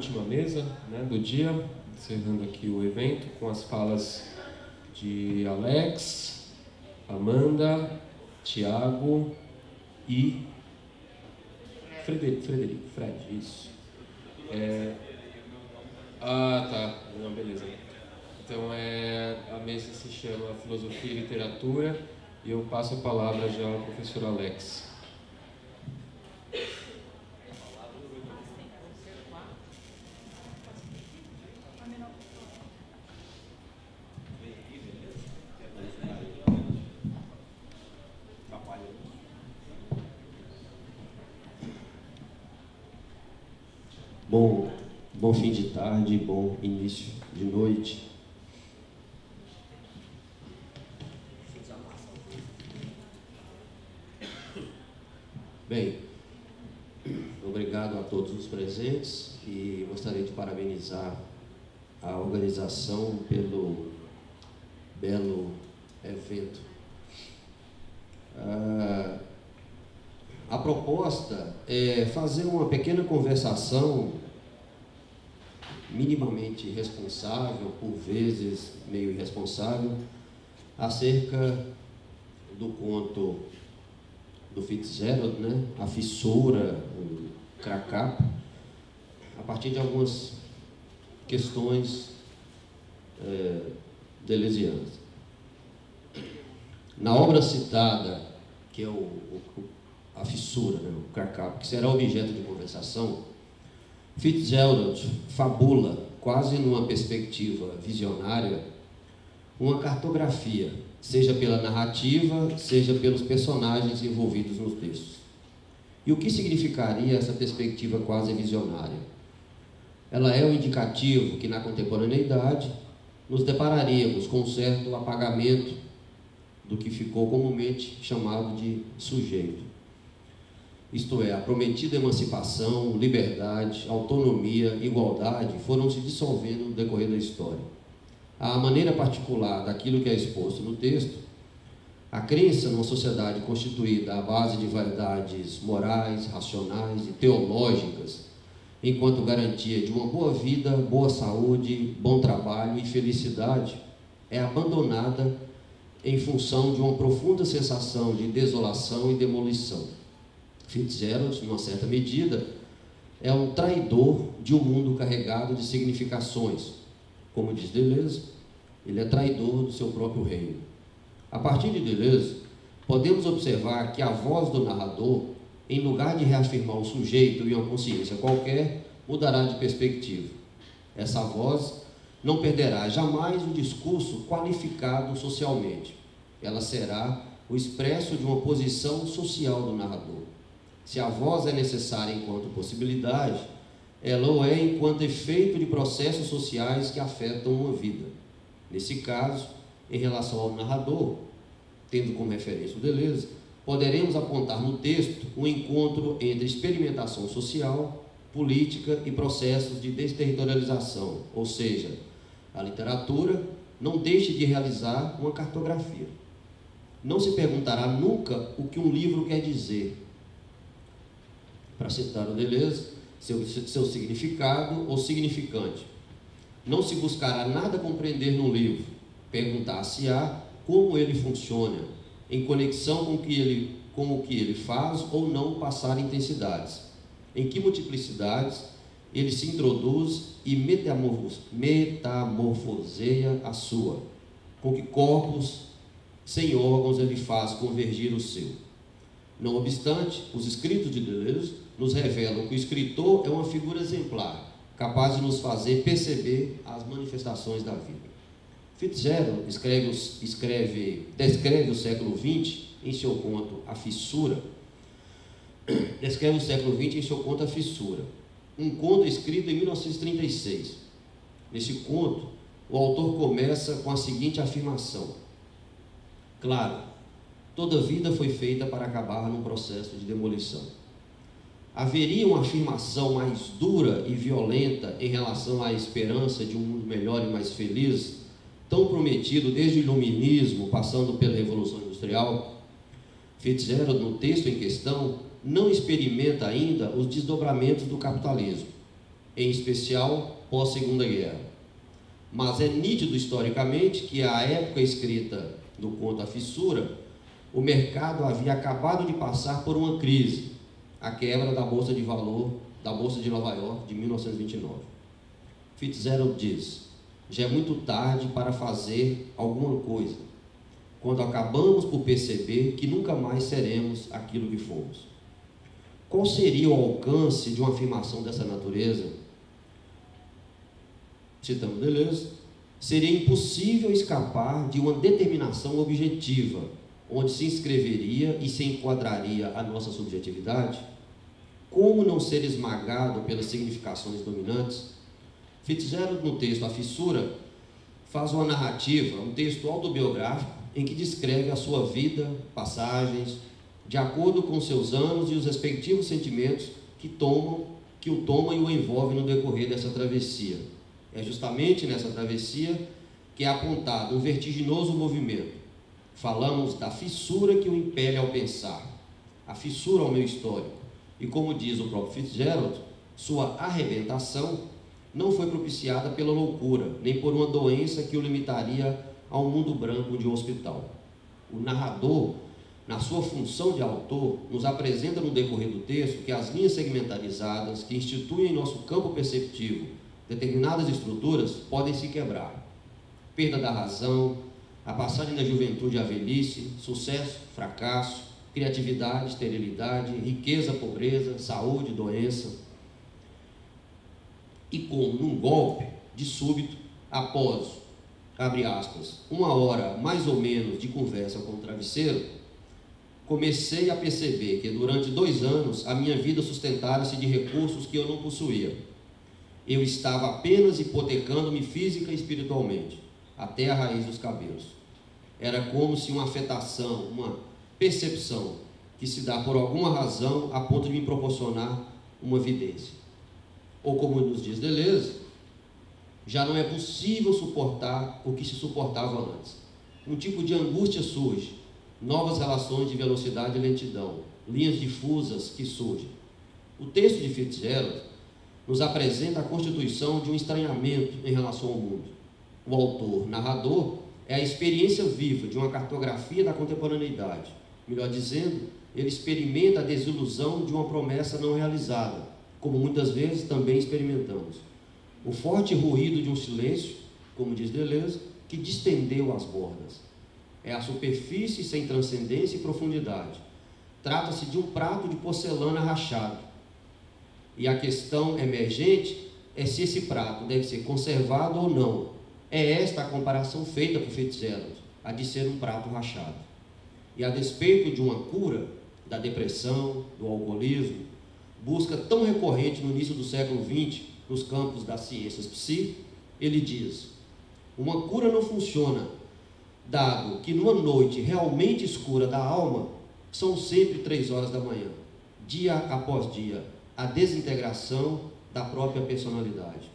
última mesa, né, do dia, encerrando aqui o evento com as falas de Alex, Amanda, Tiago e Fred, isso. Tá, não, beleza. Então a mesa se chama Filosofia e Literatura e eu passo a palavra já ao professor Alex. Bom fim de tarde, bom início de noite. Bem, obrigado a todos os presentes e gostaria de parabenizar a organização pelo belo evento. A proposta é fazer uma pequena conversação minimamente responsável, por vezes meio irresponsável, acerca do conto do Fitzgerald, né? A Fissura, o Cracapo, a partir de algumas questões deleuzianas. Na obra citada, que é a Fissura, né? O Cracapo, que será objeto de conversação, Fitzgerald fabula, quase numa perspectiva visionária, uma cartografia, seja pela narrativa, seja pelos personagens envolvidos nos textos. E o que significaria essa perspectiva quase visionária? Ela é um indicativo que, na contemporaneidade, nos depararíamos com um certo apagamento do que ficou comumente chamado de sujeito. Isto é, a prometida emancipação, liberdade, autonomia, igualdade foram se dissolvendo no decorrer da história. À maneira particular daquilo que é exposto no texto, a crença numa sociedade constituída à base de verdades morais, racionais e teológicas, enquanto garantia de uma boa vida, boa saúde, bom trabalho e felicidade, é abandonada em função de uma profunda sensação de desolação e demolição. Fitzgerald, numa certa medida, é um traidor de um mundo carregado de significações. Como diz Deleuze, ele é traidor do seu próprio reino. A partir de Deleuze, podemos observar que a voz do narrador, em lugar de reafirmar o sujeito e uma consciência qualquer, mudará de perspectiva. Essa voz não perderá jamais o discurso qualificado socialmente. Ela será o expresso de uma posição social do narrador. Se a voz é necessária enquanto possibilidade, ela o é enquanto efeito de processos sociais que afetam uma vida. Nesse caso, em relação ao narrador, tendo como referência o Deleuze, poderemos apontar no texto um encontro entre experimentação social, política e processos de desterritorialização, ou seja, a literatura não deixa de realizar uma cartografia. Não se perguntará nunca o que um livro quer dizer. Para citar o Deleuze, seu significado ou significante. Não se buscará nada compreender num livro, perguntar-se-á como ele funciona, em conexão com o que ele faz ou não passar intensidades, em que multiplicidades ele se introduz e metamorfoseia a sua, com que corpos sem órgãos ele faz convergir o seu. Não obstante, os escritos de Deleuze nos revelam que o escritor é uma figura exemplar, capaz de nos fazer perceber as manifestações da vida. Fitzgerald descreve o século XX em seu conto A Fissura. Descreve o século XX em seu conto A Fissura, um conto escrito em 1936. Nesse conto, o autor começa com a seguinte afirmação: claro, toda vida foi feita para acabar num processo de demolição. Haveria uma afirmação mais dura e violenta em relação à esperança de um mundo melhor e mais feliz, tão prometido desde o Iluminismo, passando pela Revolução Industrial? Fitzgerald, no texto em questão, não experimenta ainda os desdobramentos do capitalismo. em especial pós-Segunda Guerra. Mas é nítido historicamente que, à época escrita do conto A Fissura, o mercado havia acabado de passar por uma crise, a quebra da Bolsa de Valor da Bolsa de Nova York de 1929. Fitzgerald diz: já é muito tarde para fazer alguma coisa, quando acabamos por perceber que nunca mais seremos aquilo que fomos. Qual seria o alcance de uma afirmação dessa natureza? Citamos Deleuze: seria impossível escapar de uma determinação objetiva, onde se inscreveria e se enquadraria a nossa subjetividade? Como não ser esmagado pelas significações dominantes? Fitzgerald, no texto A Fissura, faz uma narrativa, um texto autobiográfico, em que descreve a sua vida, passagens, de acordo com seus anos e os respectivos sentimentos que o tomam e o envolvem no decorrer dessa travessia. É justamente nessa travessia que é apontado um vertiginoso movimento. Falamos da fissura que o impele ao pensar, a fissura ao meio histórico. E como diz o próprio Fitzgerald, sua arrebentação não foi propiciada pela loucura, nem por uma doença que o limitaria ao mundo branco de um hospital. O narrador, na sua função de autor, nos apresenta no decorrer do texto que as linhas segmentarizadas que instituem em nosso campo perceptivo determinadas estruturas podem se quebrar. Perda da razão, a passagem da juventude à velhice, sucesso, fracasso, criatividade, esterilidade, riqueza, pobreza, saúde, doença. E como num golpe de súbito, após, abre aspas, 1 hora mais ou menos de conversa com o travesseiro, comecei a perceber que durante 2 anos a minha vida sustentara-se de recursos que eu não possuía. Eu estava apenas hipotecando-me física e espiritualmente, até a raiz dos cabelos. Era como se uma afetação, uma percepção que se dá por alguma razão a ponto de me proporcionar uma evidência. Ou como nos diz Deleuze, já não é possível suportar o que se suportava antes. Um tipo de angústia surge, novas relações de velocidade e lentidão, linhas difusas que surgem. O texto de Fitzgerald nos apresenta a constituição de um estranhamento em relação ao mundo. O autor, narrador, é a experiência viva de uma cartografia da contemporaneidade. Melhor dizendo, ele experimenta a desilusão de uma promessa não realizada, como muitas vezes também experimentamos. O forte ruído de um silêncio, como diz Deleuze, que distendeu as bordas. É a superfície sem transcendência e profundidade. Trata-se de um prato de porcelana rachado. E a questão emergente é se esse prato deve ser conservado ou não. É esta a comparação feita por Fitzgerald, a de ser um prato rachado. E a despeito de uma cura da depressão, do alcoolismo, busca tão recorrente no início do século XX nos campos das ciências psi, ele diz: uma cura não funciona, dado que numa noite realmente escura da alma, são sempre 3 horas da manhã, dia após dia, a desintegração da própria personalidade.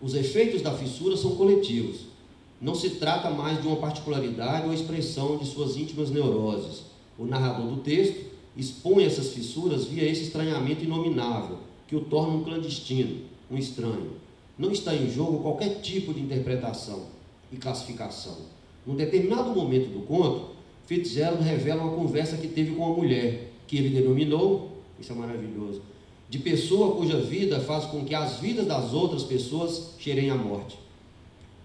Os efeitos da fissura são coletivos. Não se trata mais de uma particularidade ou expressão de suas íntimas neuroses. O narrador do texto expõe essas fissuras via esse estranhamento inominável, que o torna um clandestino, um estranho. Não está em jogo qualquer tipo de interpretação e classificação. Num determinado momento do conto, Fitzgerald revela uma conversa que teve com uma mulher, que ele denominou, isso é maravilhoso, de pessoa cuja vida faz com que as vidas das outras pessoas cheirem a morte.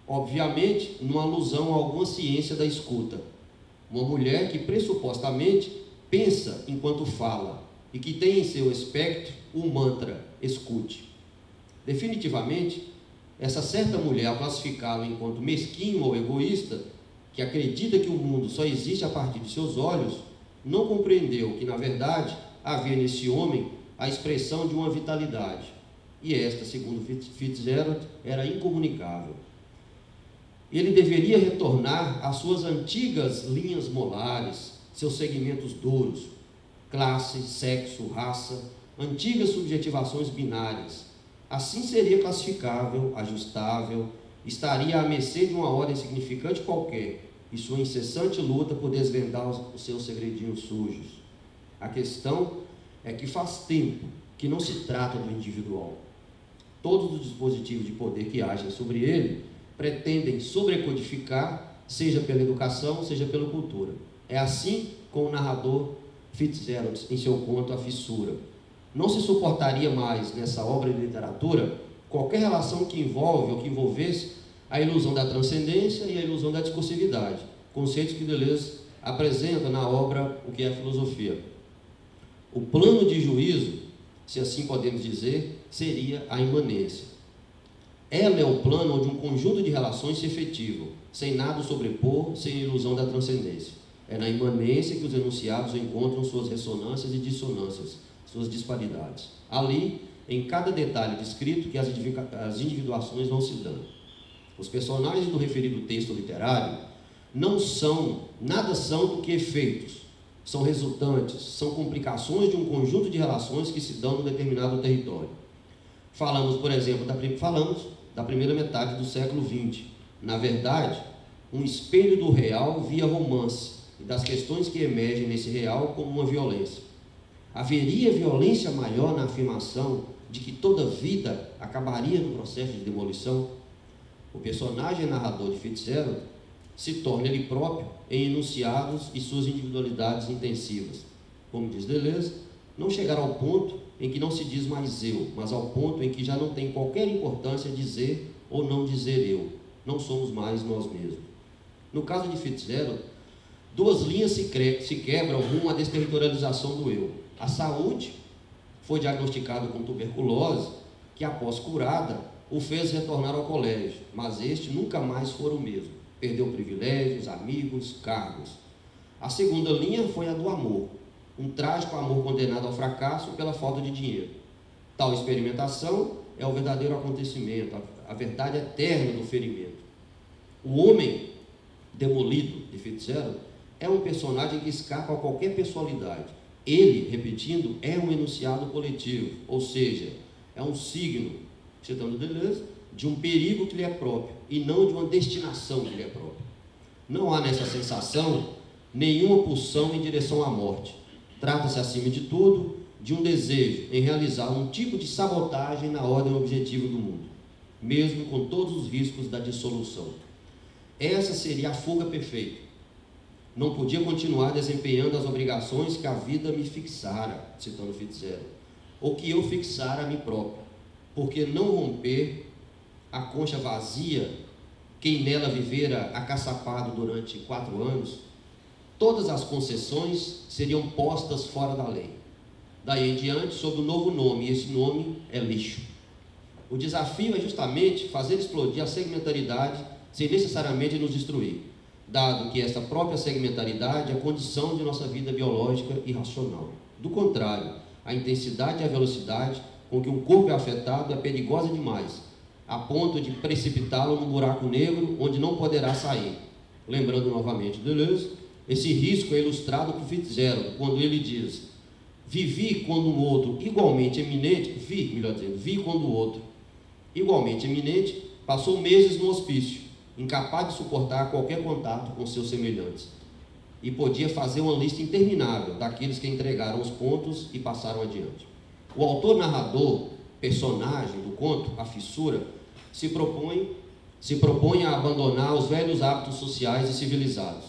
Obviamente, numa alusão a alguma ciência da escuta. Uma mulher que pressupostamente pensa enquanto fala e que tem em seu espectro o mantra escute. Definitivamente, essa certa mulher, ao classificá-lo enquanto mesquinho ou egoísta, que acredita que o mundo só existe a partir de seus olhos, não compreendeu que, na verdade, havia nesse homem a expressão de uma vitalidade. E esta, segundo Fitzgerald, era incomunicável. Ele deveria retornar às suas antigas linhas molares, seus segmentos duros, classe, sexo, raça, antigas subjetivações binárias. Assim seria classificável, ajustável, estaria à mercê de uma ordem significante qualquer e sua incessante luta por desvendar os seus segredinhos sujos. A questão é que faz tempo que não se trata do individual. Todos os dispositivos de poder que agem sobre ele pretendem sobrecodificar, seja pela educação, seja pela cultura. É assim com o narrador Fitzgerald em seu conto A Fissura. Não se suportaria mais nessa obra de literatura qualquer relação que envolve ou que envolvesse a ilusão da transcendência e a ilusão da discursividade, conceitos que Deleuze apresenta na obra O que é a Filosofia. O plano de juízo, se assim podemos dizer, seria a imanência. Ela é o plano onde um conjunto de relações se efetivam, sem nada sobrepor, sem a ilusão da transcendência. É na imanência que os enunciados encontram suas ressonâncias e dissonâncias, suas disparidades. Ali, em cada detalhe descrito, que as individuações vão se dando. Os personagens do referido texto literário nada são do que efeitos, são resultantes, são complicações de um conjunto de relações que se dão num determinado território. Falamos, por exemplo, da primeira metade do século XX. Na verdade, um espelho do real via romance e das questões que emergem nesse real como uma violência. Haveria violência maior na afirmação de que toda vida acabaria no processo de demolição? O personagem narrador de Fitzgerald se torna ele próprio em enunciados e suas individualidades intensivas. Como diz Deleuze, não chegar ao ponto em que não se diz mais eu, mas ao ponto em que já não tem qualquer importância dizer ou não dizer eu. Não somos mais nós mesmos. No caso de Fitzgerald, duas linhas se quebram rumo à desterritorialização do eu. A saúde foi diagnosticado com tuberculose, que após curada, o fez retornar ao colégio, mas este nunca mais foi o mesmo. Perdeu privilégios, amigos, cargos. A segunda linha foi a do amor, um trágico amor condenado ao fracasso pela falta de dinheiro. Tal experimentação é o verdadeiro acontecimento, a verdade eterna do ferimento. O homem demolido de Fitzgerald é um personagem que escapa a qualquer pessoalidade. Ele, repetindo, é um enunciado coletivo, ou seja, é um signo, citando Deleuze, de um perigo que lhe é próprio e não de uma destinação que lhe é própria. Não há nessa sensação nenhuma pulsão em direção à morte. Trata-se, acima de tudo, de um desejo em realizar um tipo de sabotagem na ordem objetiva do mundo, mesmo com todos os riscos da dissolução. Essa seria a fuga perfeita. Não podia continuar desempenhando as obrigações que a vida me fixara, citando Fitzgerald, ou que eu fixara a mim próprio, porque não romper a concha vazia, quem nela vivera acaçapado durante 4 anos, todas as concessões seriam postas fora da lei. Daí em diante, sob um novo nome, e esse nome é lixo. O desafio é justamente fazer explodir a segmentaridade sem necessariamente nos destruir, dado que essa própria segmentaridade é a condição de nossa vida biológica e racional. Do contrário, a intensidade e a velocidade com que um corpo é afetado é perigosa demais, a ponto de precipitá-lo num buraco negro onde não poderá sair. Lembrando novamente Deleuze, esse risco é ilustrado por Fitzgerald, quando ele diz: vi quando um outro igualmente eminente, vi quando o outro igualmente eminente passou meses no hospício, incapaz de suportar qualquer contato com seus semelhantes, e podia fazer uma lista interminável daqueles que entregaram os pontos e passaram adiante. O autor narrador, personagem do conto A Fissura, se propõe a abandonar os velhos hábitos sociais e civilizados.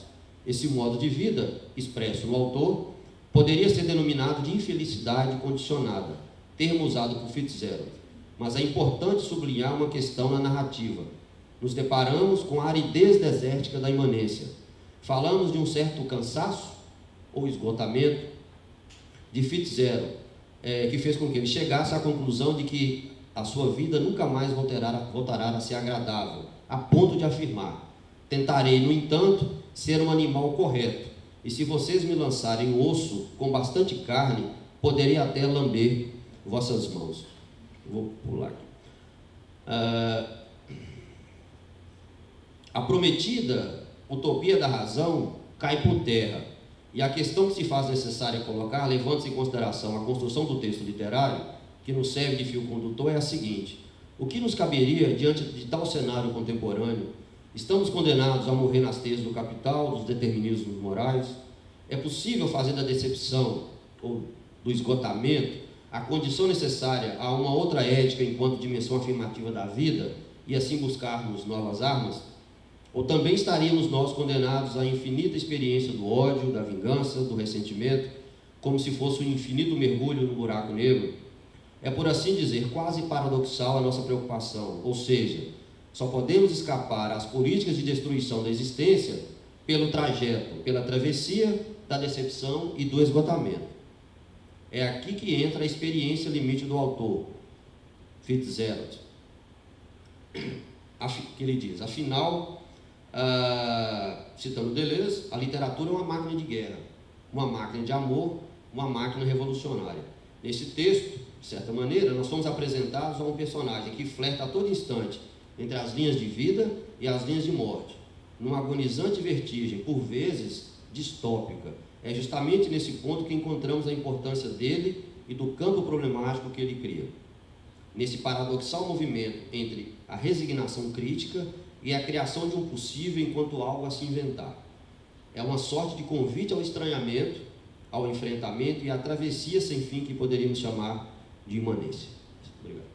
Esse modo de vida, expresso no autor, poderia ser denominado de infelicidade condicionada, termo usado por Fitzgerald, mas é importante sublinhar uma questão na narrativa. Nos deparamos com a aridez desértica da imanência. Falamos de um certo cansaço ou esgotamento de Fitzgerald, que fez com que ele chegasse à conclusão de que a sua vida nunca mais voltará a ser agradável, a ponto de afirmar: tentarei, no entanto, ser um animal correto, e se vocês me lançarem osso com bastante carne, poderei até lamber vossas mãos. Vou pular aqui. A prometida utopia da razão cai por terra, e a questão que se faz necessária colocar, levando-se em consideração a construção do texto literário, que nos serve de fio condutor, é a seguinte: o que nos caberia diante de tal cenário contemporâneo? Estamos condenados a morrer nas teias do capital, dos determinismos morais? É possível fazer da decepção ou do esgotamento a condição necessária a uma outra ética enquanto dimensão afirmativa da vida e assim buscarmos novas armas? Ou também estaríamos nós condenados à infinita experiência do ódio, da vingança, do ressentimento, como se fosse um infinito mergulho no buraco negro? É, por assim dizer, quase paradoxal a nossa preocupação, ou seja, só podemos escapar às políticas de destruição da existência pelo trajeto, pela travessia da decepção e do esgotamento. É aqui que entra a experiência limite do autor, Fitzgerald, que ele diz: afinal, citando Deleuze, a literatura é uma máquina de guerra, uma máquina de amor, uma máquina revolucionária. Nesse texto, de certa maneira, nós somos apresentados a um personagem que flerta a todo instante entre as linhas de vida e as linhas de morte, numa agonizante vertigem, por vezes distópica. É justamente nesse ponto que encontramos a importância dele e do campo problemático que ele cria. Nesse paradoxal movimento entre a resignação crítica e a criação de um possível enquanto algo a se inventar. É uma sorte de convite ao estranhamento, ao enfrentamento e à travessia sem fim que poderíamos chamar de imanência. Obrigado.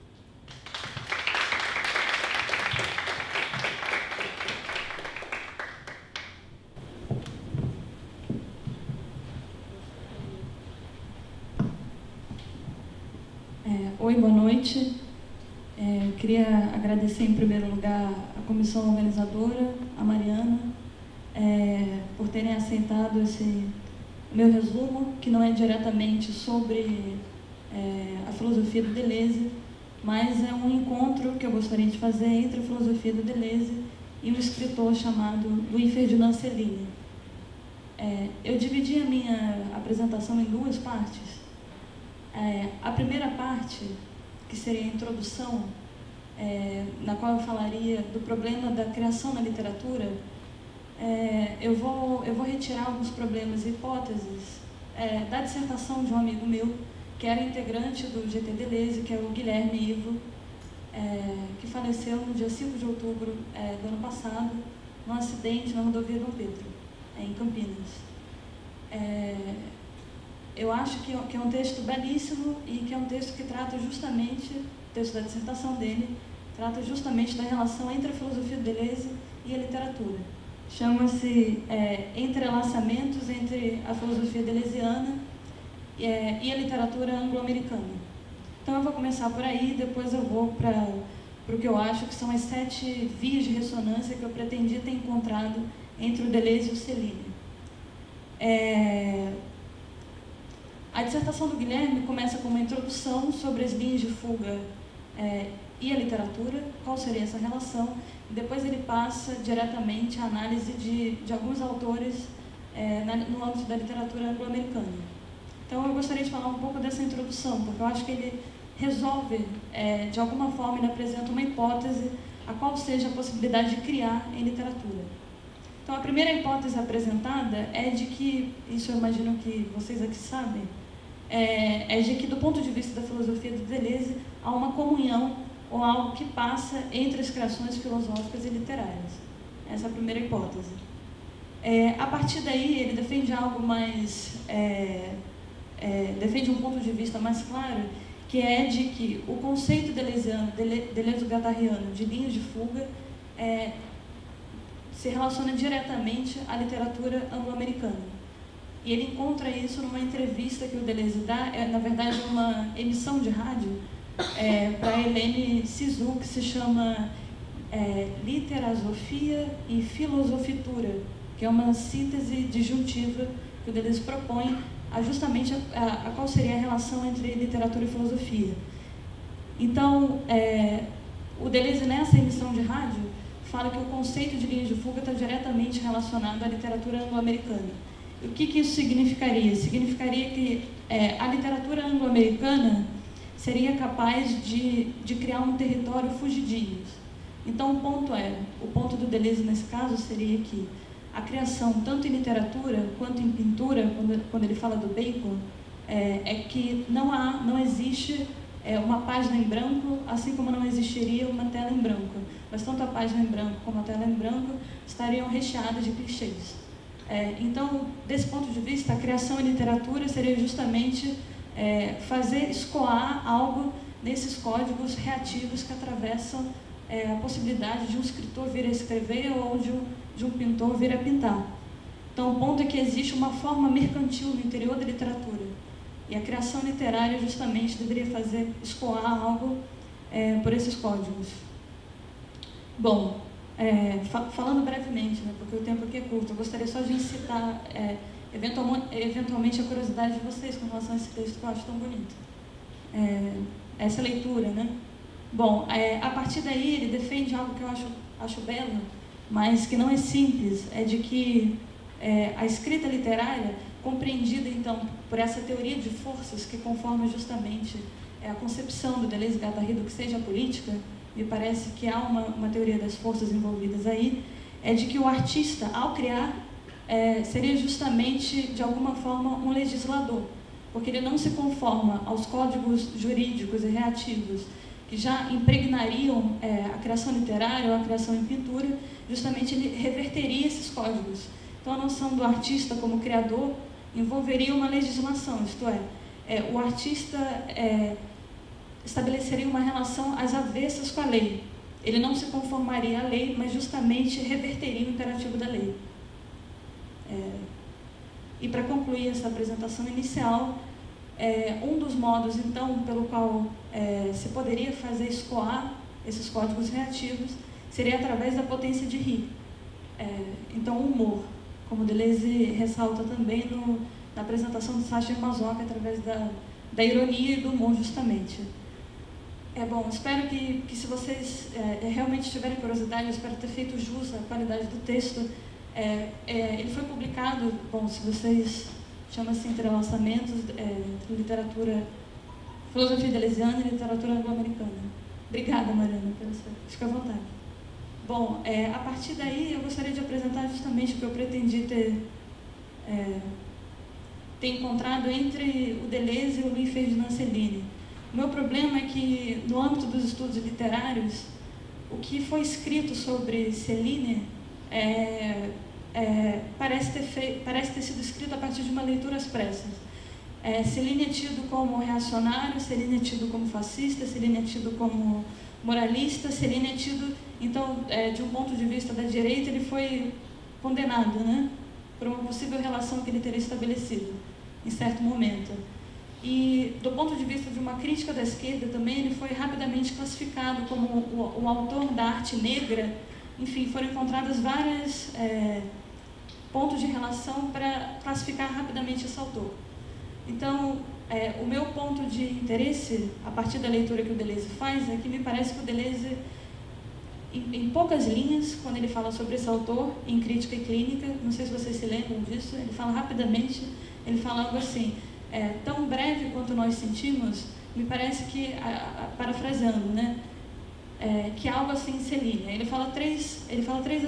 Oi, boa noite. Queria agradecer em primeiro lugar a comissão organizadora, a Mariana, por terem aceitado esse meu resumo, que não é diretamente sobre a filosofia do Deleuze, mas é um encontro que eu gostaria de fazer entre a filosofia do Deleuze e um escritor chamado Louis Ferdinand Céline. Eu dividi a minha apresentação em duas partes. A primeira parte, que seria a introdução, na qual eu falaria do problema da criação na literatura, eu vou retirar alguns problemas e hipóteses da dissertação de um amigo meu, que era integrante do GT Deleuze, que é o Guilherme Ivo, que faleceu no dia 5 de outubro do ano passado, num acidente na rodovia Dom Pedro, em Campinas. Eu acho que é um texto belíssimo e que é um texto que trata justamente, o texto da dissertação dele, trata justamente da relação entre a filosofia do Deleuze e a literatura. Chama-se Entrelaçamentos entre a filosofia deleuziana e a literatura anglo-americana. Então eu vou começar por aí, depois eu vou para o que eu acho que são as 7 vias de ressonância que eu pretendia ter encontrado entre o Deleuze e o Céline. A dissertação do Guilherme começa com uma introdução sobre as linhas de fuga e a literatura, qual seria essa relação, e depois ele passa diretamente à análise de alguns autores no âmbito da literatura anglo-americana. Então eu gostaria de falar um pouco dessa introdução, porque eu acho que ele resolve, de alguma forma, ele apresenta uma hipótese a qual seja a possibilidade de criar em literatura. Então a primeira hipótese apresentada é de que, isso eu imagino que vocês aqui sabem, é de que do ponto de vista da filosofia do Deleuze há uma comunhão ou algo que passa entre as criações filosóficas e literárias. Essa é a primeira hipótese. A partir daí ele defende algo mais, defende um ponto de vista mais claro, que é de que o conceito deleuziano, deleuzo-guattariano de linhas de fuga se relaciona diretamente à literatura anglo-americana. E ele encontra isso numa entrevista que o Deleuze dá, na verdade uma emissão de rádio, para Helene Cixous, que se chama Literasofia e Filosofitura, que é uma síntese disjuntiva que o Deleuze propõe justamente a qual seria a relação entre literatura e filosofia. Então, o Deleuze, nessa emissão de rádio, fala que o conceito de linha de fuga está diretamente relacionado à literatura anglo-americana. O que isso significaria? Significaria que a literatura anglo-americana seria capaz de criar um território fugidio. Então, o ponto do Deleuze nesse caso seria que a criação, tanto em literatura quanto em pintura, quando ele fala do Bacon, é que não existe uma página em branco, assim como não existiria uma tela em branco. Mas tanto a página em branco como a tela em branco estariam recheadas de clichês. Então, desse ponto de vista, a criação em literatura seria justamente fazer escoar algo nesses códigos reativos que atravessam a possibilidade de um escritor vir a escrever ou de um pintor vir a pintar. Então, o ponto é que existe uma forma mercantil no interior da literatura. E a criação literária, justamente, deveria fazer escoar algo por esses códigos. Bom, falando brevemente, né, porque o tempo aqui é curto, eu gostaria só de incitar eventualmente a curiosidade de vocês com relação a esse texto que eu acho tão bonito. Essa leitura, né? Bom, a partir daí ele defende algo que eu acho belo, mas que não é simples, é de que a escrita literária, compreendida então por essa teoria de forças que conforma justamente a concepção do Deleuze-Guattari do que seja a política, me parece que há uma teoria das forças envolvidas aí, é de que o artista, ao criar, seria justamente, de alguma forma, um legislador, porque ele não se conforma aos códigos jurídicos e reativos que já impregnariam a criação literária ou a criação em pintura, justamente ele reverteria esses códigos. Então, a noção do artista como criador envolveria uma legislação, isto é, o artista estabeleceria uma relação às avessas com a lei. Ele não se conformaria à lei, mas justamente reverteria o imperativo da lei. E para concluir essa apresentação inicial, um dos modos, então, pelo qual se poderia fazer escoar esses códigos reativos seria através da potência de rir. Então, o humor, como Deleuze ressalta também na apresentação de Sacher Masoch, através da ironia e do humor, justamente. Bom, espero que se vocês realmente tiverem curiosidade, eu espero ter feito jus à qualidade do texto. Ele foi publicado, bom, se vocês chama-se Entrelaçamentos, literatura, filosofia deleuziana e literatura anglo-americana. Obrigada, Mariana, fica à vontade. Bom, a partir daí eu gostaria de apresentar justamente o que eu pretendi ter encontrado entre o Deleuze e o Louis Ferdinand Céline. O meu problema é que, no âmbito dos estudos literários, o que foi escrito sobre Céline parece ter sido escrito a partir de uma leitura às pressas. Céline é tido como reacionário, Céline é tido como fascista, Céline é tido como moralista, Céline é tido, então, de um ponto de vista da direita, ele foi condenado, né, por uma possível relação que ele teria estabelecido em certo momento. E, do ponto de vista de uma crítica da esquerda também, ele foi rapidamente classificado como o autor da arte negra. Enfim, foram encontradas vários pontos de relação para classificar rapidamente esse autor. Então, o meu ponto de interesse, a partir da leitura que o Deleuze faz, é que me parece que o Deleuze, em poucas linhas, quando ele fala sobre esse autor, em Crítica e Clínica, não sei se vocês se lembram disso, ele fala rapidamente, ele fala algo assim: tão breve quanto nós sentimos, me parece que, parafraseando, né, que algo assim se linha. Ele fala três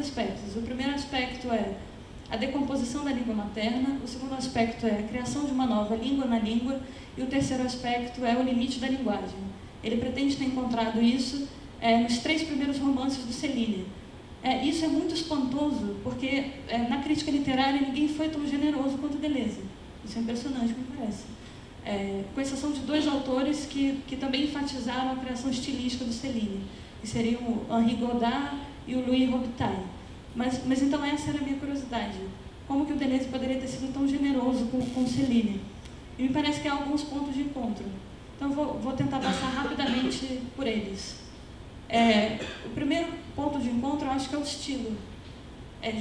aspectos. O primeiro aspecto é a decomposição da língua materna, o segundo aspecto é a criação de uma nova língua na língua, e o terceiro aspecto é o limite da linguagem. Ele pretende ter encontrado isso nos 3 primeiros romances do Céline. Isso é muito espantoso, porque na crítica literária ninguém foi tão generoso quanto Deleuze. Isso é impressionante, me parece. Com exceção de 2 autores que também enfatizaram a criação estilística do Céline, que seriam o Henri Godard e o Louis Robitaille. Mas então essa era a minha curiosidade. Como que o Deleuze poderia ter sido tão generoso com Céline? E me parece que há alguns pontos de encontro. Então vou tentar passar rapidamente por eles. O primeiro ponto de encontro eu acho que é o estilo.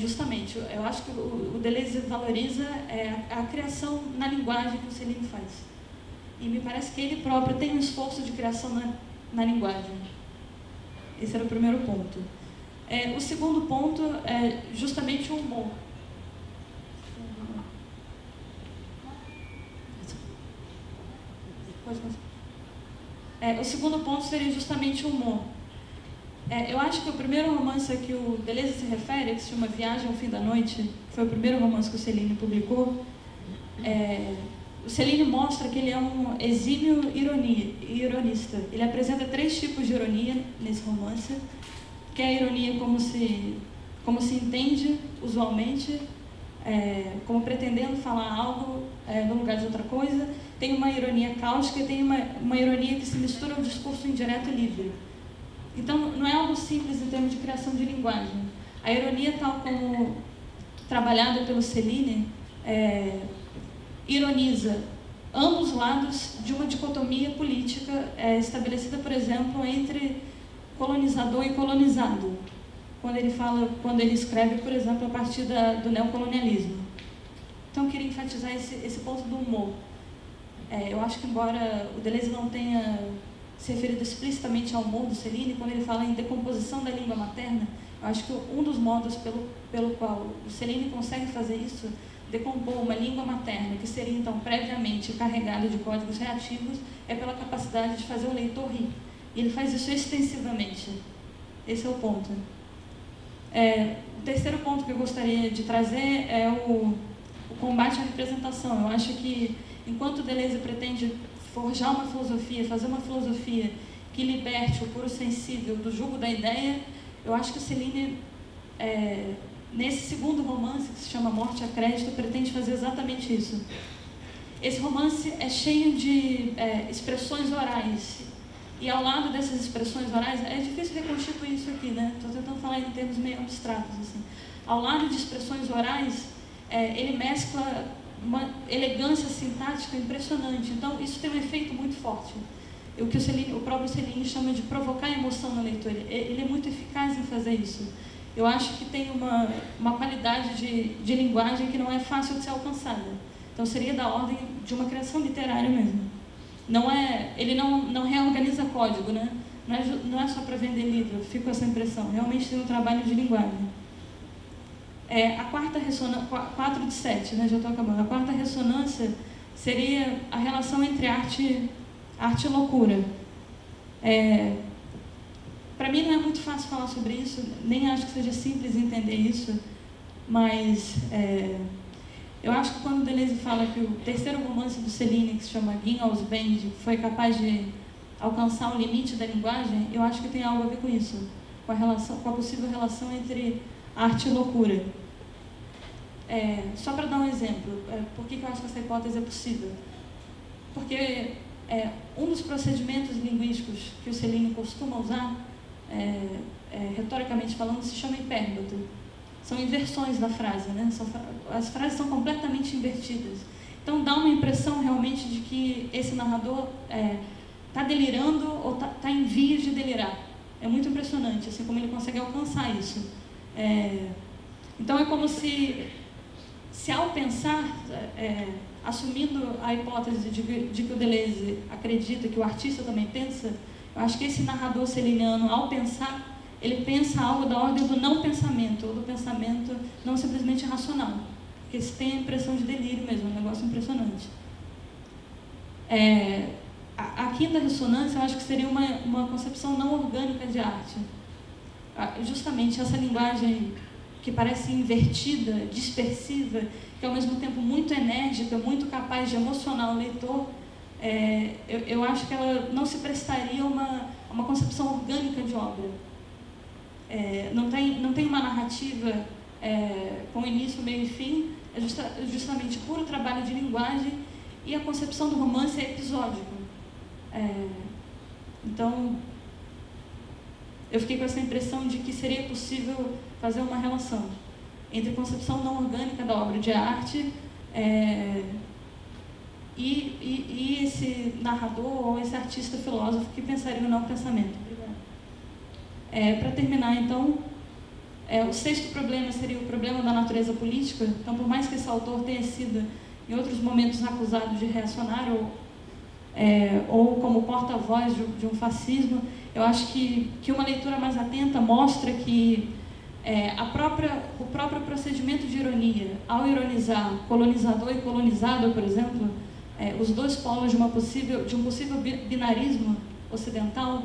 Justamente, eu acho que o Deleuze valoriza a criação na linguagem que o Céline faz. E me parece que ele próprio tem um esforço de criação na linguagem. Esse era o primeiro ponto. O segundo ponto é justamente o humor. O segundo ponto seria justamente o humor. Eu acho que o primeiro romance a que o Deleuze se refere, que se chama Viagem ao Fim da Noite, que foi o primeiro romance que o Céline publicou, o Céline mostra que ele é um exímio ironista. Ele apresenta 3 tipos de ironia nesse romance, que é a ironia como se entende usualmente, como pretendendo falar algo no lugar de outra coisa, tem uma ironia cáustica e tem uma ironia que se mistura ao discurso indireto e livre. Então, não é algo simples em termos de criação de linguagem. A ironia, tal como trabalhada pelo Céline, ironiza ambos lados de uma dicotomia política estabelecida, por exemplo, entre colonizador e colonizado, quando ele escreve, por exemplo, a partir do neocolonialismo. Então, eu queria enfatizar esse ponto do humor. Eu acho que, embora o Deleuze não tenha se referido explicitamente ao humor do Céline, quando ele fala em decomposição da língua materna, eu acho que um dos modos pelo qual o Céline consegue fazer isso, decompor uma língua materna, que seria, então, previamente carregada de códigos reativos, é pela capacidade de fazer o leitor rir. E ele faz isso extensivamente. Esse é o ponto. O terceiro ponto que eu gostaria de trazer é o combate à representação. Eu acho que, enquanto Deleuze pretende forjar uma filosofia, fazer uma filosofia que liberte o puro sensível do jugo da ideia, eu acho que o Céline, nesse segundo romance, que se chama Morte a Crédito, pretende fazer exatamente isso. Esse romance é cheio de expressões orais. E ao lado dessas expressões orais, é difícil reconstituir isso aqui, né? Estou tentando falar em termos meio abstratos, assim. Ao lado de expressões orais, ele mescla uma elegância sintática impressionante. Então, isso tem um efeito muito forte. O que o próprio Céline chama de provocar emoção no leitor. Ele é muito eficaz em fazer isso. Eu acho que tem uma qualidade de linguagem que não é fácil de ser alcançada. Então, seria da ordem de uma criação literária mesmo. Ele não reorganiza código, né? Não é só para vender livro, fico com essa impressão. Realmente tem um trabalho de linguagem. A quarta ressonância, 4 de 7, né? Já estou acabando. A quarta ressonância seria a relação entre arte e loucura. Para mim não é muito fácil falar sobre isso, nem acho que seja simples entender isso, mas eu acho que quando Deleuze fala que o terceiro romance do Céline, que se chama Guin aos Bend, foi capaz de alcançar o limite da linguagem, eu acho que tem algo a ver com isso, com a possível relação entre arte e loucura. Só para dar um exemplo, por que eu acho que essa hipótese é possível? Porque um dos procedimentos linguísticos que o Céline costuma usar, retoricamente falando, se chama hipérbato. São inversões da frase, né? As frases são completamente invertidas. Então, dá uma impressão realmente de que esse narrador está delirando ou está em vias de delirar. É muito impressionante, assim, como ele consegue alcançar isso. Então, é como se ao pensar, assumindo a hipótese de que o Deleuze acredita que o artista também pensa, eu acho que esse narrador celiniano, ao pensar, ele pensa algo da ordem do não pensamento, ou do pensamento não simplesmente racional. Porque se tem a impressão de delírio mesmo, é um negócio impressionante. A quinta ressonância, eu acho que seria uma concepção não orgânica de arte. Justamente essa linguagem que parece invertida, dispersiva, que ao mesmo tempo muito enérgica, muito capaz de emocionar o leitor, eu acho que ela não se prestaria a uma concepção orgânica de obra. Não tem uma narrativa com início, meio e fim, justamente puro trabalho de linguagem, e a concepção do romance é episódico. Então, eu fiquei com essa impressão de que seria possível fazer uma relação entre a concepção não orgânica da obra de arte e esse narrador ou esse artista filósofo que pensaria no não pensamento. Para terminar, então, o sexto problema seria o problema da natureza política. Então, por mais que esse autor tenha sido, em outros momentos, acusado de reacionário ou como porta-voz de um fascismo, eu acho que uma leitura mais atenta mostra que o próprio procedimento de ironia, ao ironizar colonizador e colonizado, por exemplo, os dois polos de um possível binarismo ocidental,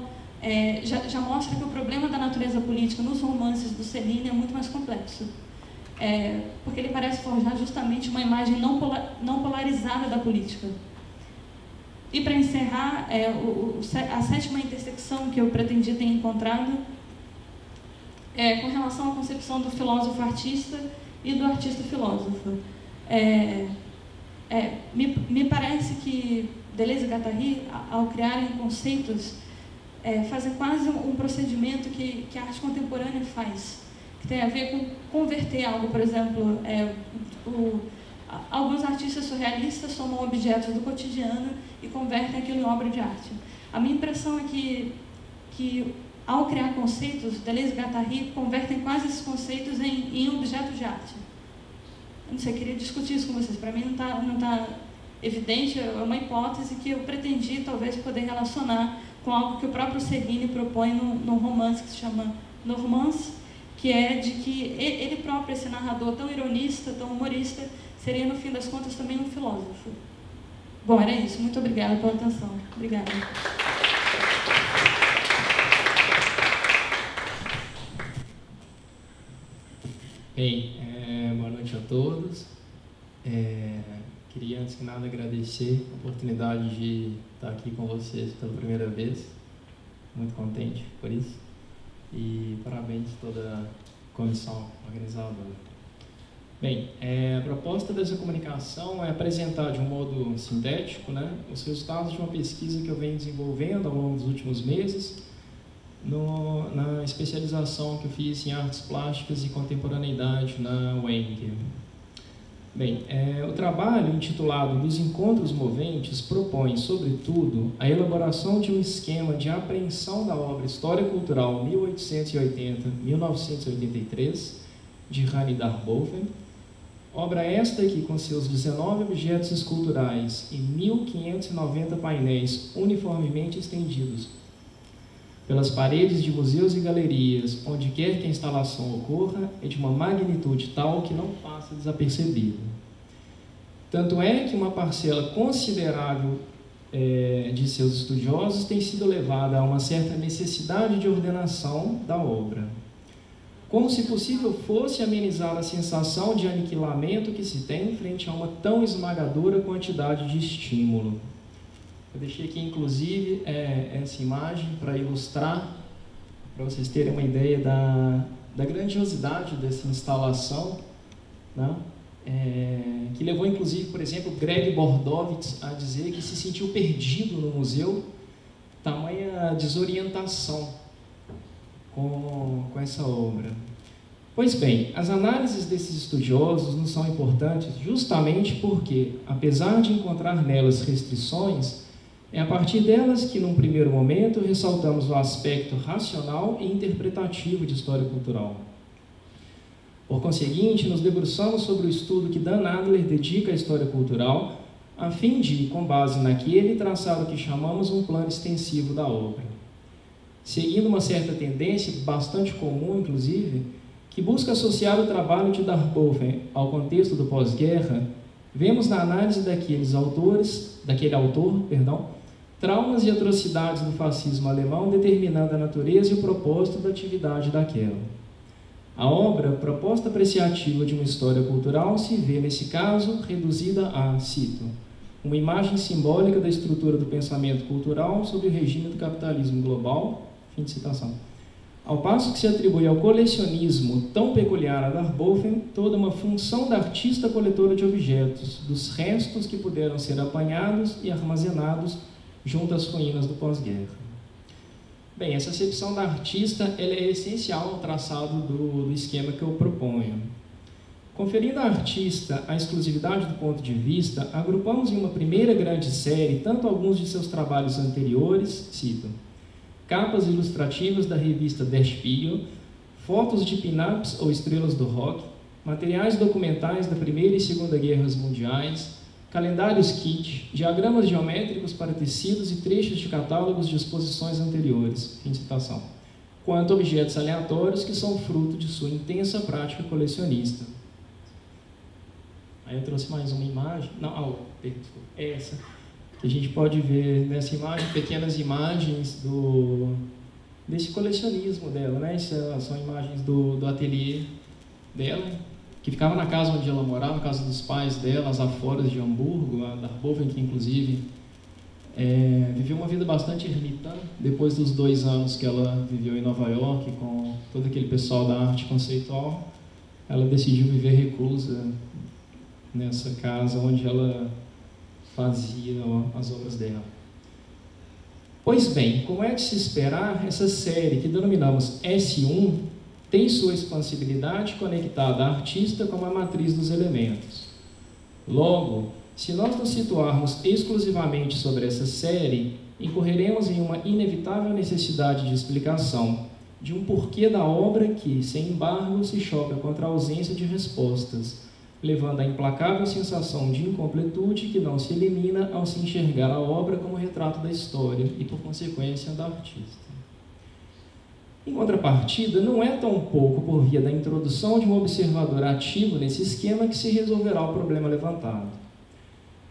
já mostra que o problema da natureza política nos romances do Céline é muito mais complexo. Porque ele parece forjar justamente uma imagem não polarizada da política. E para encerrar, a sétima intersecção que eu pretendia ter encontrado com relação à concepção do filósofo-artista e do artista-filósofo. Me parece que Deleuze e Guattari, ao criarem conceitos, fazem quase um procedimento que a arte contemporânea faz, que tem a ver com converter algo. Por exemplo, alguns artistas surrealistas tomam objetos do cotidiano e convertem aquilo em obra de arte. A minha impressão é que ao criar conceitos, Deleuze e Guattari convertem quase esses conceitos em objetos de arte. Eu não sei, eu queria discutir isso com vocês. Para mim não tá evidente, é uma hipótese que eu pretendi talvez poder relacionar com algo que o próprio Seguin propõe no romance que se chama Normance, que é de que ele próprio, esse narrador tão ironista, tão humorista, seria, no fim das contas, também um filósofo. Bom, era isso. Muito obrigada pela atenção. Obrigada. Bem, boa noite a todos. Queria, antes que nada, agradecer a oportunidade de estar aqui com vocês pela primeira vez. Muito contente por isso. E parabéns a toda a comissão organizadora. Bem, a proposta dessa comunicação é apresentar de um modo sintético, né, os resultados de uma pesquisa que eu venho desenvolvendo ao longo dos últimos meses, na especialização que eu fiz em artes plásticas e contemporaneidade na UENG. Bem, o trabalho intitulado Dos Encontros Moventes propõe, sobretudo, a elaboração de um esquema de apreensão da obra História Cultural 1880-1983, de Rani Darboven, obra esta que, com seus 19 objetos esculturais e 1.590 painéis uniformemente estendidos pelas paredes de museus e galerias, onde quer que a instalação ocorra, é de uma magnitude tal que não passa desapercebida. Tanto é que uma parcela considerável de seus estudiosos tem sido levada a uma certa necessidade de ordenação da obra, como se possível fosse amenizar a sensação de aniquilamento que se tem frente a uma tão esmagadora quantidade de estímulo. Eu deixei aqui, inclusive, essa imagem para ilustrar, para vocês terem uma ideia da grandiosidade dessa instalação, né? Que levou, inclusive, por exemplo, Greg Bordovitz a dizer que se sentiu perdido no museu, tamanha desorientação com essa obra. Pois bem, as análises desses estudiosos não são importantes justamente porque, apesar de encontrar nelas restrições, é a partir delas que, num primeiro momento, ressaltamos o aspecto racional e interpretativo de história cultural. Por conseguinte, nos debruçamos sobre o estudo que Dan Adler dedica à história cultural, a fim de, com base naquele, traçar o que chamamos um plano extensivo da obra. Seguindo uma certa tendência, bastante comum, inclusive, que busca associar o trabalho de Darboven ao contexto do pós-guerra, vemos na análise daquele autor, traumas e atrocidades do fascismo alemão determinando a natureza e o propósito da atividade daquela. A obra, proposta apreciativa de uma história cultural, se vê, nesse caso, reduzida a, cito, uma imagem simbólica da estrutura do pensamento cultural sob o regime do capitalismo global, fim de citação. Ao passo que se atribui ao colecionismo tão peculiar a Darboven toda uma função da artista coletora de objetos, dos restos que puderam ser apanhados e armazenados junto às ruínas do pós-guerra. Bem, essa acepção da artista ela é essencial no traçado do esquema que eu proponho. Conferindo à artista a exclusividade do ponto de vista, agrupamos em uma primeira grande série tanto alguns de seus trabalhos anteriores, cito, capas ilustrativas da revista Der Spiegel, fotos de pin-ups ou estrelas do rock, materiais documentais da Primeira e Segunda Guerras Mundiais, calendários kit, diagramas geométricos para tecidos e trechos de catálogos de exposições anteriores, fim de citação, quanto objetos aleatórios que são fruto de sua intensa prática colecionista. Aí eu trouxe mais uma imagem, essa, que a gente pode ver nessa imagem, pequenas imagens desse colecionismo dela, né? Essas são imagens do ateliê dela, que ficava na casa onde ela morava, na casa dos pais dela, às aforas de Hamburgo, a Darboven, que inclusive viveu uma vida bastante ermitã, depois dos 2 anos que ela viveu em Nova York, com todo aquele pessoal da arte conceitual, ela decidiu viver reclusa nessa casa onde ela fazia as obras dela. Pois bem, como é de se esperar, essa série que denominamos S1 tem sua expansibilidade conectada à artista como a matriz dos elementos. Logo, se nós nos situarmos exclusivamente sobre essa série, incorreremos em uma inevitável necessidade de explicação de um porquê da obra que, sem embargo, se choca contra a ausência de respostas, levando à implacável sensação de incompletude que não se elimina ao se enxergar a obra como retrato da história e, por consequência, da artista. Em contrapartida, não é tão pouco por via da introdução de um observador ativo nesse esquema que se resolverá o problema levantado.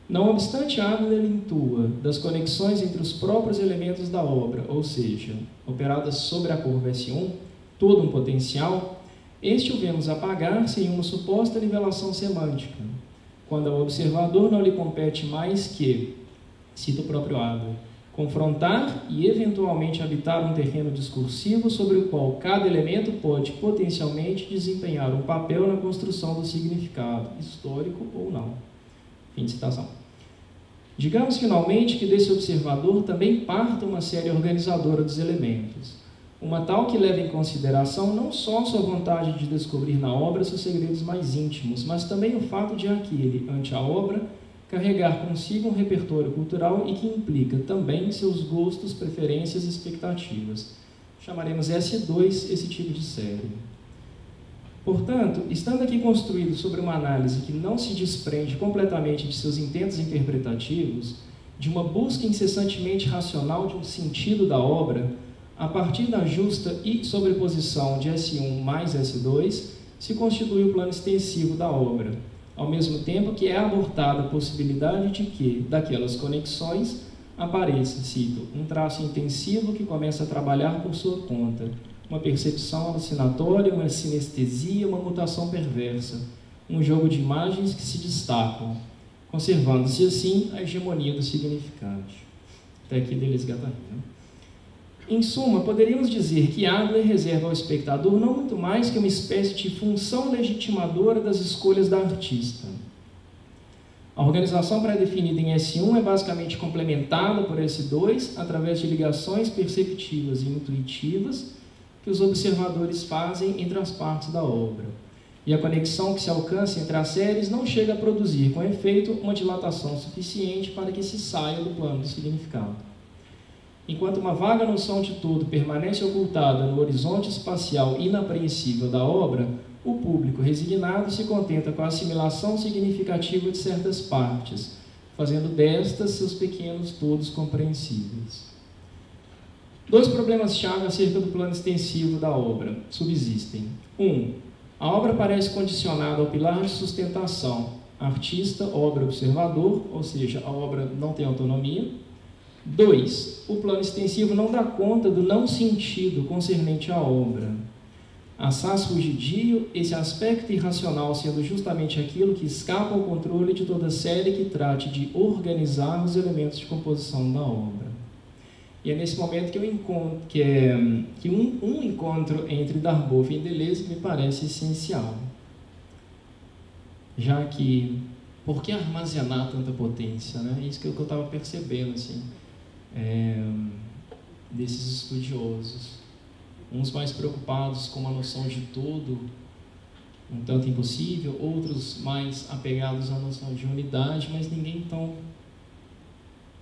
Não obstante Adler intua das conexões entre os próprios elementos da obra, ou seja, operadas sobre a curva S1, todo um potencial, este o vemos apagar-se em uma suposta nivelação semântica, quando ao observador não lhe compete mais que, cita o próprio Adler, confrontar e eventualmente habitar um terreno discursivo sobre o qual cada elemento pode potencialmente desempenhar um papel na construção do significado, histórico ou não. Fim de citação. Digamos finalmente que desse observador também parta uma série organizadora dos elementos, uma tal que leva em consideração não só sua vontade de descobrir na obra seus segredos mais íntimos, mas também o fato de aquele, ante a obra, carregar consigo um repertório cultural e que implica também seus gostos, preferências e expectativas. Chamaremos S2 esse tipo de série. Portanto, estando aqui construído sobre uma análise que não se desprende completamente de seus intentos interpretativos, de uma busca incessantemente racional de um sentido da obra, a partir da justa e sobreposição de S1 mais S2, se constitui o plano extensivo da obra, ao mesmo tempo que é abortada a possibilidade de que, daquelas conexões, apareça, cito, um traço intensivo que começa a trabalhar por sua conta, uma percepção alucinatória, uma sinestesia, uma mutação perversa, um jogo de imagens que se destacam, conservando-se assim a hegemonia do significante. Até aqui Deleuze e Guattari. Em suma, poderíamos dizer que Adler reserva ao espectador não muito mais que uma espécie de função legitimadora das escolhas da artista. A organização pré-definida em S1 é basicamente complementada por S2 através de ligações perceptivas e intuitivas que os observadores fazem entre as partes da obra. E a conexão que se alcança entre as séries não chega a produzir, com efeito, uma dilatação suficiente para que se saia do plano do significado. Enquanto uma vaga noção de todo permanece ocultada no horizonte espacial inapreensível da obra, o público resignado se contenta com a assimilação significativa de certas partes, fazendo destas seus pequenos todos compreensíveis. Dois problemas-chave acerca do plano extensivo da obra subsistem. 1. A obra parece condicionada ao pilar de sustentação, artista, obra, observador, ou seja, a obra não tem autonomia. 2. O plano extensivo não dá conta do não sentido concernente à obra. Assaz fugidio, esse aspecto irracional sendo justamente aquilo que escapa ao controle de toda série que trate de organizar os elementos de composição da obra. E é nesse momento que eu encontro, um encontro entre Darboven e Deleuze me parece essencial. Já que, por que armazenar tanta potência? Né? Isso que eu estava percebendo, assim, desses estudiosos. Uns mais preocupados com uma noção de todo, um tanto impossível, outros mais apegados à noção de unidade, mas ninguém tão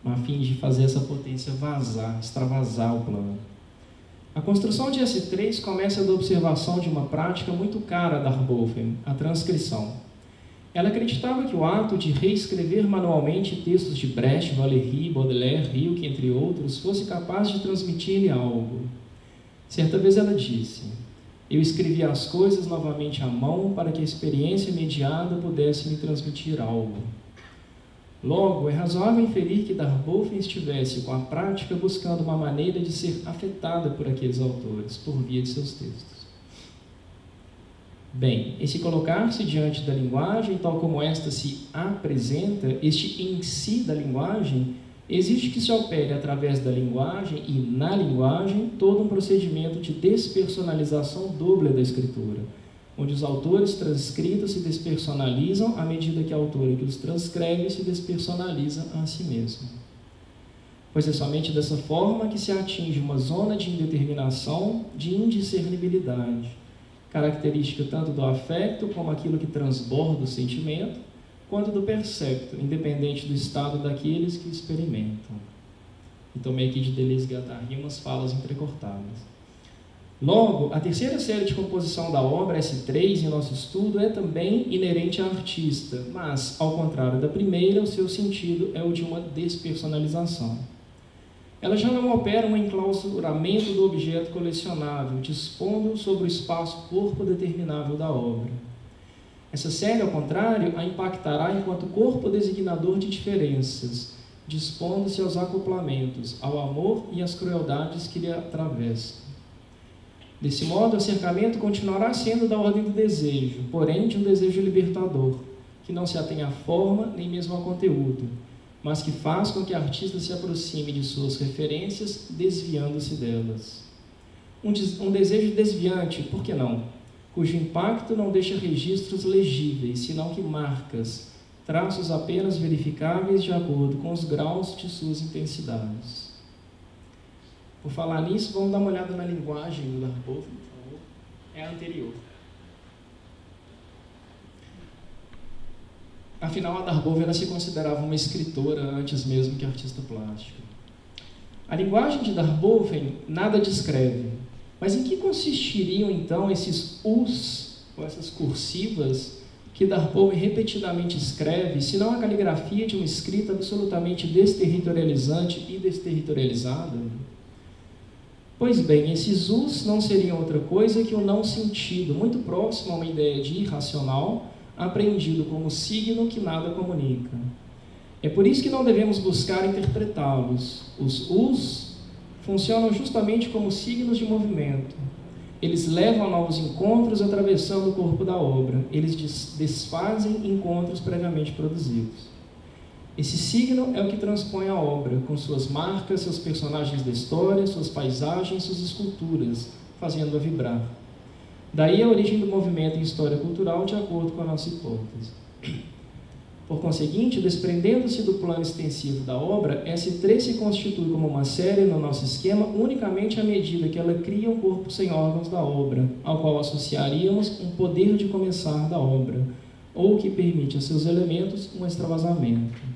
a fim de fazer essa potência vazar, extravasar o plano. A construção de S3 começa da observação de uma prática muito cara a Darboven, a transcrição. Ela acreditava que o ato de reescrever manualmente textos de Brecht, Valéry, Baudelaire, Rilke, entre outros, fosse capaz de transmitir-lhe algo. Certa vez ela disse: eu escrevi as coisas novamente à mão para que a experiência mediada pudesse me transmitir algo. Logo, é razoável inferir que Darboven estivesse com a prática buscando uma maneira de ser afetada por aqueles autores, por via de seus textos. Bem, esse colocar-se diante da linguagem, tal como esta se apresenta, este em si da linguagem, exige que se opere através da linguagem e na linguagem todo um procedimento de despersonalização dupla da escritura, onde os autores transcritos se despersonalizam à medida que a autora que os transcreve se despersonaliza a si mesma. Pois é somente dessa forma que se atinge uma zona de indeterminação, de indiscernibilidade, característica tanto do afecto como aquilo que transborda o sentimento, quanto do percepto, independente do estado daqueles que experimentam. E tomei aqui de Deleuze-Guattari umas falas entrecortadas. Logo, a terceira série de composição da obra, S3, em nosso estudo, é também inerente à artista, mas, ao contrário da primeira, o seu sentido é o de uma despersonalização. Ela já não opera um enclausuramento do objeto colecionável, dispondo sobre o espaço-corpo determinável da obra. Essa série, ao contrário, a impactará enquanto corpo designador de diferenças, dispondo-se aos acoplamentos, ao amor e às crueldades que lhe atravessam. Desse modo, o acercamento continuará sendo da ordem do desejo, porém de um desejo libertador, que não se atém à forma nem mesmo ao conteúdo, mas que faz com que a artista se aproxime de suas referências, desviando-se delas. Um desejo desviante, por que não? Cujo impacto não deixa registros legíveis, senão que marcas, traços apenas verificáveis de acordo com os graus de suas intensidades. Por falar nisso, vamos dar uma olhada na linguagem do Darboven, por favor. É a anterior. Afinal, a Darboven se considerava uma escritora antes mesmo que artista plástica. A linguagem de Darboven nada descreve, mas em que consistiriam então esses us, ou essas cursivas, que Darboven repetidamente escreve, se não a caligrafia de uma escrita absolutamente desterritorializante e desterritorializada? Pois bem, esses us não seriam outra coisa que o não sentido, muito próximo a uma ideia de irracional, apreendido como signo que nada comunica. É por isso que não devemos buscar interpretá-los. Os us funcionam justamente como signos de movimento. Eles levam a novos encontros atravessando o corpo da obra. Eles desfazem encontros previamente produzidos. Esse signo é o que transpõe a obra, com suas marcas, seus personagens da história, suas paisagens, suas esculturas, fazendo-a vibrar. Daí a origem do movimento em história cultural, de acordo com a nossa hipótese. Por conseguinte, desprendendo-se do plano extensivo da obra, S3 se constitui como uma série no nosso esquema unicamente à medida que ela cria um corpo sem órgãos da obra, ao qual associaríamos um poder de começar da obra, ou que permite a seus elementos um extravasamento.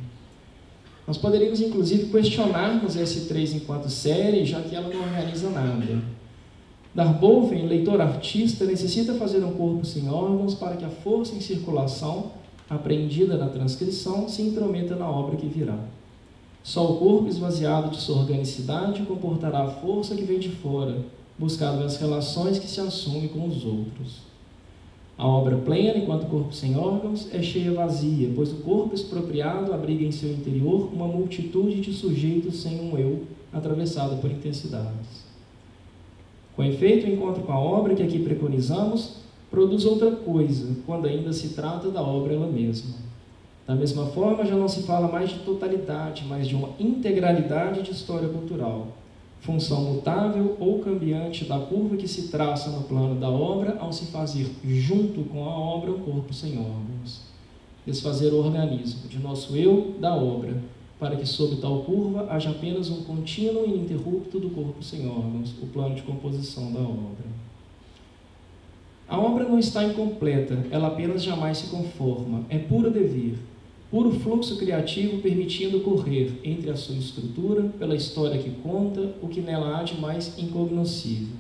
Nós poderíamos, inclusive, questionarmos S3 enquanto série, já que ela não organiza nada. Darboven, leitor-artista, necessita fazer um corpo sem órgãos para que a força em circulação, apreendida na transcrição, se intrometa na obra que virá. Só o corpo esvaziado de sua organicidade comportará a força que vem de fora, buscado nas relações que se assume com os outros. A obra plena, enquanto corpo sem órgãos, é cheia vazia, pois o corpo expropriado abriga em seu interior uma multitude de sujeitos sem um eu, atravessado por intensidades. Com efeito, o encontro com a obra que aqui preconizamos produz outra coisa, quando ainda se trata da obra ela mesma. Da mesma forma, já não se fala mais de totalidade, mas de uma integralidade de história cultural, função mutável ou cambiante da curva que se traça no plano da obra ao se fazer junto com a obra um corpo sem órgãos. Desfazer o organismo de nosso eu da obra, para que sob tal curva haja apenas um contínuo ininterrupto do corpo sem órgãos, o plano de composição da obra. A obra não está incompleta, ela apenas jamais se conforma, é puro devir, puro fluxo criativo permitindo correr entre a sua estrutura, pela história que conta, o que nela há de mais incognoscível.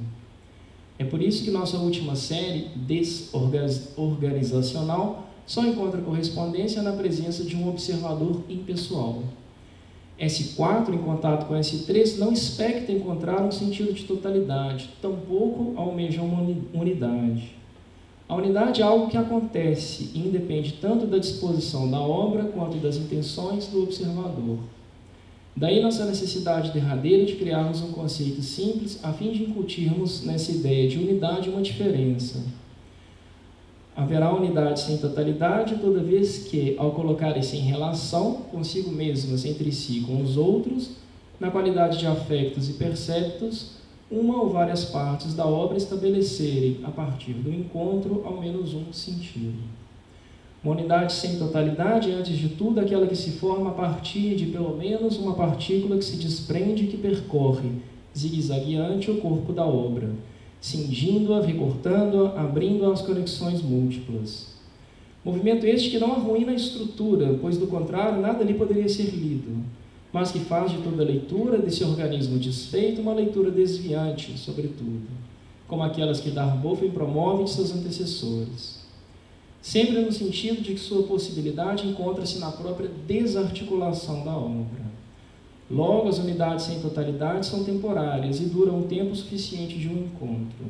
É por isso que nossa última série, desorganizacional, só encontra correspondência na presença de um observador impessoal. S4, em contato com S3, não expecta encontrar um sentido de totalidade, tampouco almeja uma unidade. A unidade é algo que acontece e independe tanto da disposição da obra quanto das intenções do observador. Daí nossa necessidade derradeira de criarmos um conceito simples a fim de incutirmos nessa ideia de unidade uma diferença. Haverá unidade sem totalidade, toda vez que, ao colocarem-se em relação consigo mesmas, entre si e com os outros, na qualidade de afectos e perceptos, uma ou várias partes da obra estabelecerem, a partir do encontro, ao menos um sentido. Uma unidade sem totalidade é, antes de tudo, aquela que se forma a partir de, pelo menos, uma partícula que se desprende e que percorre, zigue-zagueante, o corpo da obra, cingindo-a, recortando-a, abrindo-a às conexões múltiplas. Movimento este que não arruína a estrutura, pois, do contrário, nada ali poderia ser lido, mas que faz de toda leitura desse organismo desfeito uma leitura desviante, sobretudo, como aquelas que Darboven promove de seus antecessores. Sempre no sentido de que sua possibilidade encontra-se na própria desarticulação da obra. Logo, as unidades sem totalidade são temporárias e duram o tempo suficiente de um encontro.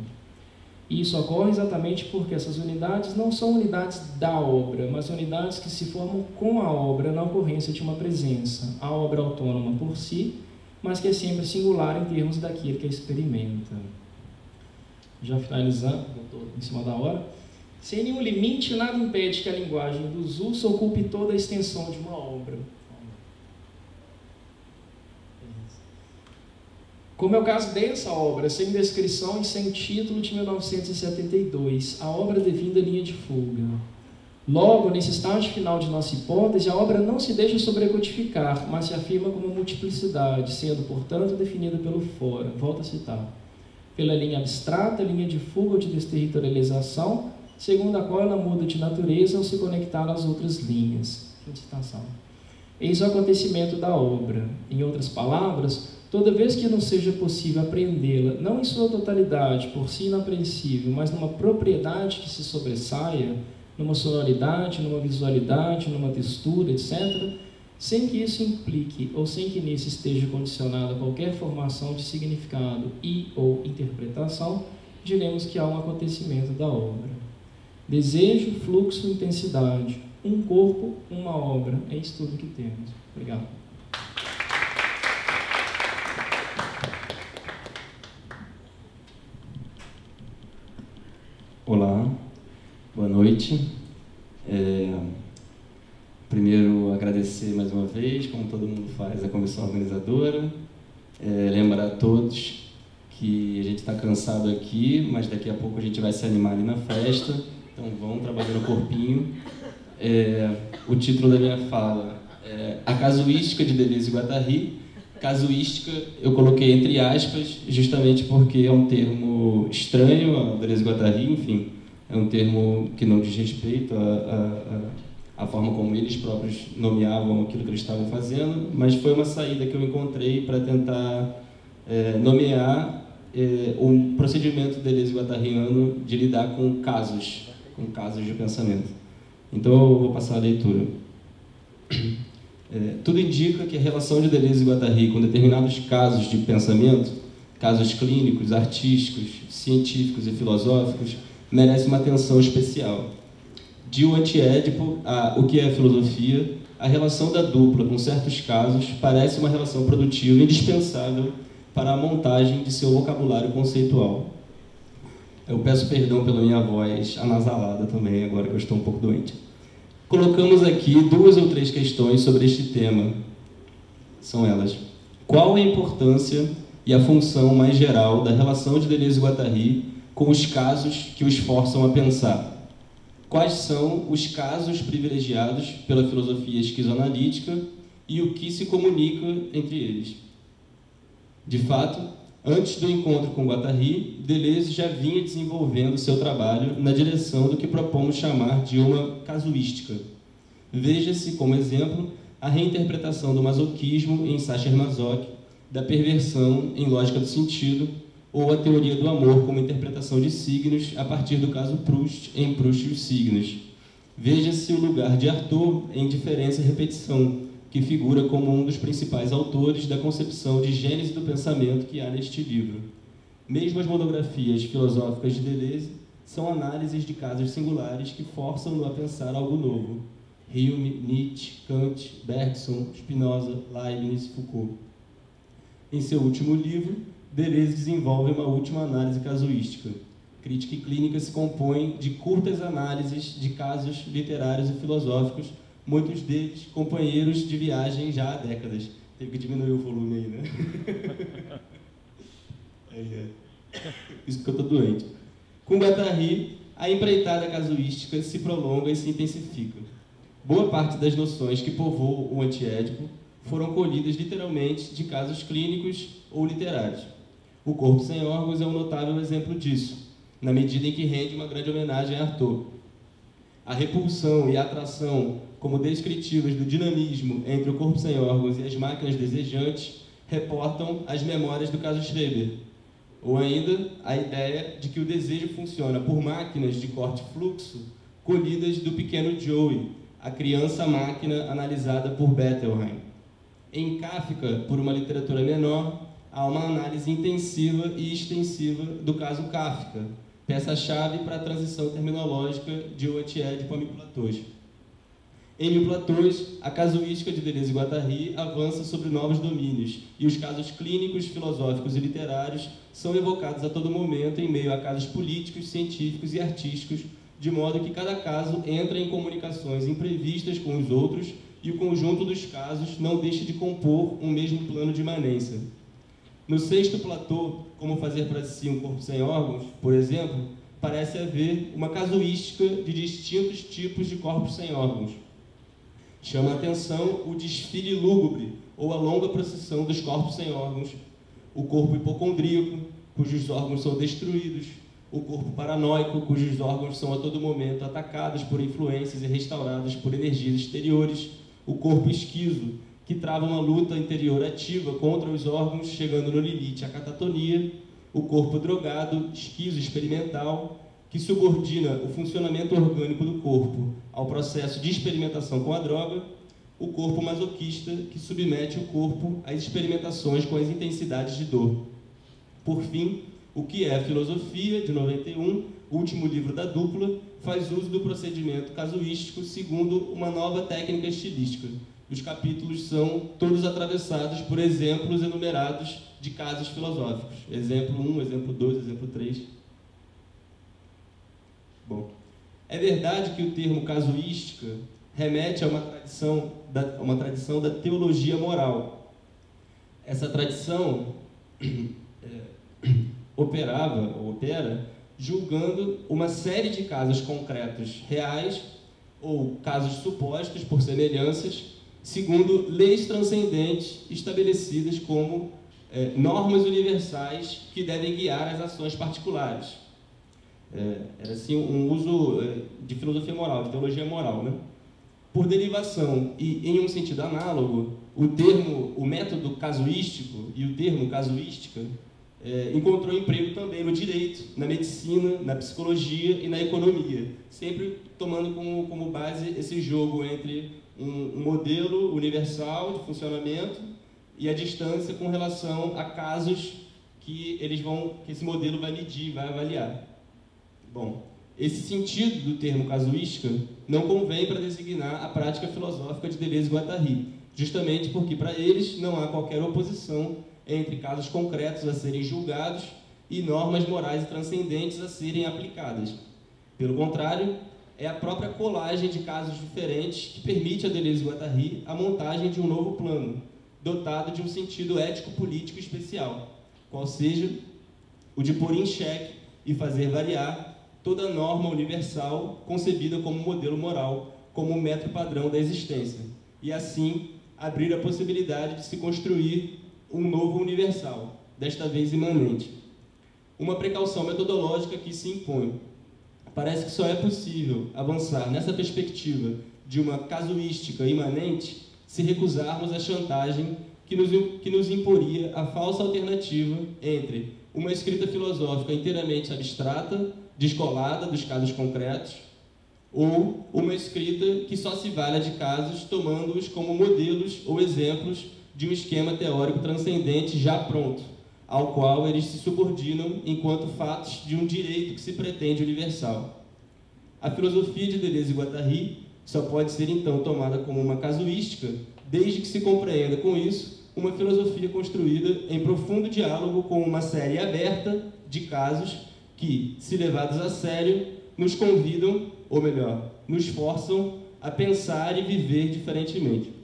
E isso ocorre exatamente porque essas unidades não são unidades da obra, mas unidades que se formam com a obra na ocorrência de uma presença, a obra autônoma por si, mas que é sempre singular em termos daquilo que a experimenta. Já finalizando, estou em cima da hora. Sem nenhum limite, nada impede que a linguagem do Zusso ocupe toda a extensão de uma obra. Como é o caso dessa obra, sem descrição e sem título, de 1972, a obra devida linha de fuga. Logo, nesse estágio final de nossa hipótese, a obra não se deixa sobrecodificar, mas se afirma como multiplicidade, sendo, portanto, definida pelo fora. Volto a citar. Pela linha abstrata, linha de fuga ou de desterritorialização, segundo a qual ela muda de natureza ao se conectar às outras linhas. Fim de citação. Eis o acontecimento da obra. Em outras palavras, toda vez que não seja possível apreendê-la, não em sua totalidade, por si inapreensível, mas numa propriedade que se sobressaia, numa sonoridade, numa visualidade, numa textura, etc., sem que isso implique ou sem que nisso esteja condicionada qualquer formação de significado e ou interpretação, diremos que há um acontecimento da obra. Desejo, fluxo, intensidade. Um corpo, uma obra. É isso tudo que temos. Obrigado. Olá, boa noite. Primeiro, agradecer mais uma vez, como todo mundo faz, a comissão organizadora. Lembrar a todos que a gente está cansado aqui, mas daqui a pouco a gente vai se animar ali na festa. Então vão trabalhando o corpinho. O título da minha fala é A Casuística de Deleuze e Guattari. Casuística eu coloquei entre aspas, justamente porque é um termo estranho a Deleuze e Guattari, enfim, é um termo que não diz respeito à forma como eles próprios nomeavam aquilo que eles estavam fazendo, mas foi uma saída que eu encontrei para tentar nomear o procedimento deleuze-guattariano de lidar com casos de pensamento. Então eu vou passar a leitura. Tudo indica que a relação de Deleuze e Guattari com determinados casos de pensamento, casos clínicos, artísticos, científicos e filosóficos, merece uma atenção especial. De O Antiédipo a O que é filosofia, a relação da dupla com certos casos parece uma relação produtiva indispensável para a montagem de seu vocabulário conceitual. Eu peço perdão pela minha voz anasalada também, agora que eu estou um pouco doente. Colocamos aqui 2 ou 3 questões sobre este tema. São elas. Qual a importância e a função mais geral da relação de Deleuze e Guattari com os casos que os forçam a pensar? Quais são os casos privilegiados pela filosofia esquizoanalítica e o que se comunica entre eles? De fato, antes do encontro com Guattari, Deleuze já vinha desenvolvendo seu trabalho na direção do que propomos chamar de uma casuística. Veja-se, como exemplo, a reinterpretação do masoquismo em Sacher-Masoch, da perversão em Lógica do Sentido, ou a teoria do amor como interpretação de signos a partir do caso Proust, em Proust e os signos. Veja-se o lugar de Artaud em Diferença e Repetição, que figura como um dos principais autores da concepção de gênese do pensamento que há neste livro. Mesmo as monografias filosóficas de Deleuze são análises de casos singulares que forçam-no a pensar algo novo. Hume, Nietzsche, Kant, Bergson, Spinoza, Leibniz, Foucault. Em seu último livro, Deleuze desenvolve uma última análise casuística. Crítica e Clínica se compõe de curtas análises de casos literários e filosóficos, muitos deles companheiros de viagem já há décadas. Teve que diminuir o volume aí, né? Isso porque eu estou doente. Com Guattari, a empreitada casuística se prolonga e se intensifica. Boa parte das noções que povoam o antiédipo foram colhidas literalmente de casos clínicos ou literários. O Corpo Sem Órgãos é um notável exemplo disso, na medida em que rende uma grande homenagem a Artaud. A repulsão e a atração como descritivas do dinamismo entre o corpo sem órgãos e as máquinas desejantes reportam as memórias do caso Schreber, ou ainda a ideia de que o desejo funciona por máquinas de corte-fluxo colhidas do pequeno Joey, a criança-máquina analisada por Bettelheim. Em Kafka, por uma literatura menor, há uma análise intensiva e extensiva do caso Kafka, peça-chave para a transição terminológica de O Antiédipo a Mil Platôs. Em Mil Platôs, a casuística de Deleuze e Guattari avança sobre novos domínios, e os casos clínicos, filosóficos e literários são evocados a todo momento em meio a casos políticos, científicos e artísticos, de modo que cada caso entra em comunicações imprevistas com os outros e o conjunto dos casos não deixa de compor um mesmo plano de imanência. No sexto platô, Como Fazer para Si um Corpo Sem Órgãos, por exemplo, parece haver uma casuística de distintos tipos de corpos sem órgãos. Chama a atenção o desfile lúgubre, ou a longa procissão dos corpos sem órgãos, o corpo hipocondríaco, cujos órgãos são destruídos, o corpo paranoico, cujos órgãos são a todo momento atacados por influências e restaurados por energias exteriores, o corpo esquizo, que trava uma luta interior ativa contra os órgãos, chegando no limite à catatonia, o corpo drogado, esquizo experimental, que subordina o funcionamento orgânico do corpo ao processo de experimentação com a droga, o corpo masoquista, que submete o corpo às experimentações com as intensidades de dor. Por fim, O que é a Filosofia, de 91, último livro da dupla, faz uso do procedimento casuístico segundo uma nova técnica estilística. Os capítulos são todos atravessados por exemplos enumerados de casos filosóficos. Exemplo 1, exemplo 2, exemplo 3. Bom, é verdade que o termo casuística remete a uma tradição da teologia moral. Essa tradição opera julgando uma série de casos concretos reais ou casos supostos por semelhanças, segundo leis transcendentes estabelecidas como normas universais que devem guiar as ações particulares. Era assim um uso de filosofia moral, de teologia moral, né? Por derivação e em um sentido análogo, o método casuístico e o termo casuística encontrou emprego também no direito, na medicina, na psicologia e na economia, sempre tomando como base esse jogo entre um modelo universal de funcionamento e a distância com relação a casos que esse modelo vai medir, vai avaliar. Bom, esse sentido do termo casuística não convém para designar a prática filosófica de Deleuze e Guattari, justamente porque para eles não há qualquer oposição entre casos concretos a serem julgados e normas morais e transcendentes a serem aplicadas. Pelo contrário, é a própria colagem de casos diferentes que permite a Deleuze e Guattari a montagem de um novo plano, dotado de um sentido ético-político especial, qual seja o de pôr em xeque e fazer variar toda norma universal concebida como modelo moral, como um metro padrão da existência, e assim abrir a possibilidade de se construir um novo universal, desta vez imanente. Uma precaução metodológica que se impõe. Parece que só é possível avançar nessa perspectiva de uma casuística imanente se recusarmos a chantagem que nos imporia a falsa alternativa entre uma escrita filosófica inteiramente abstrata, descolada dos casos concretos, ou uma escrita que só se valha de casos tomando-os como modelos ou exemplos de um esquema teórico transcendente já pronto, ao qual eles se subordinam enquanto fatos de um direito que se pretende universal. A filosofia de Deleuze e Guattari só pode ser então tomada como uma casuística, desde que se compreenda com isso uma filosofia construída em profundo diálogo com uma série aberta de casos que, se levados a sério, nos convidam, ou melhor, nos forçam a pensar e viver diferentemente.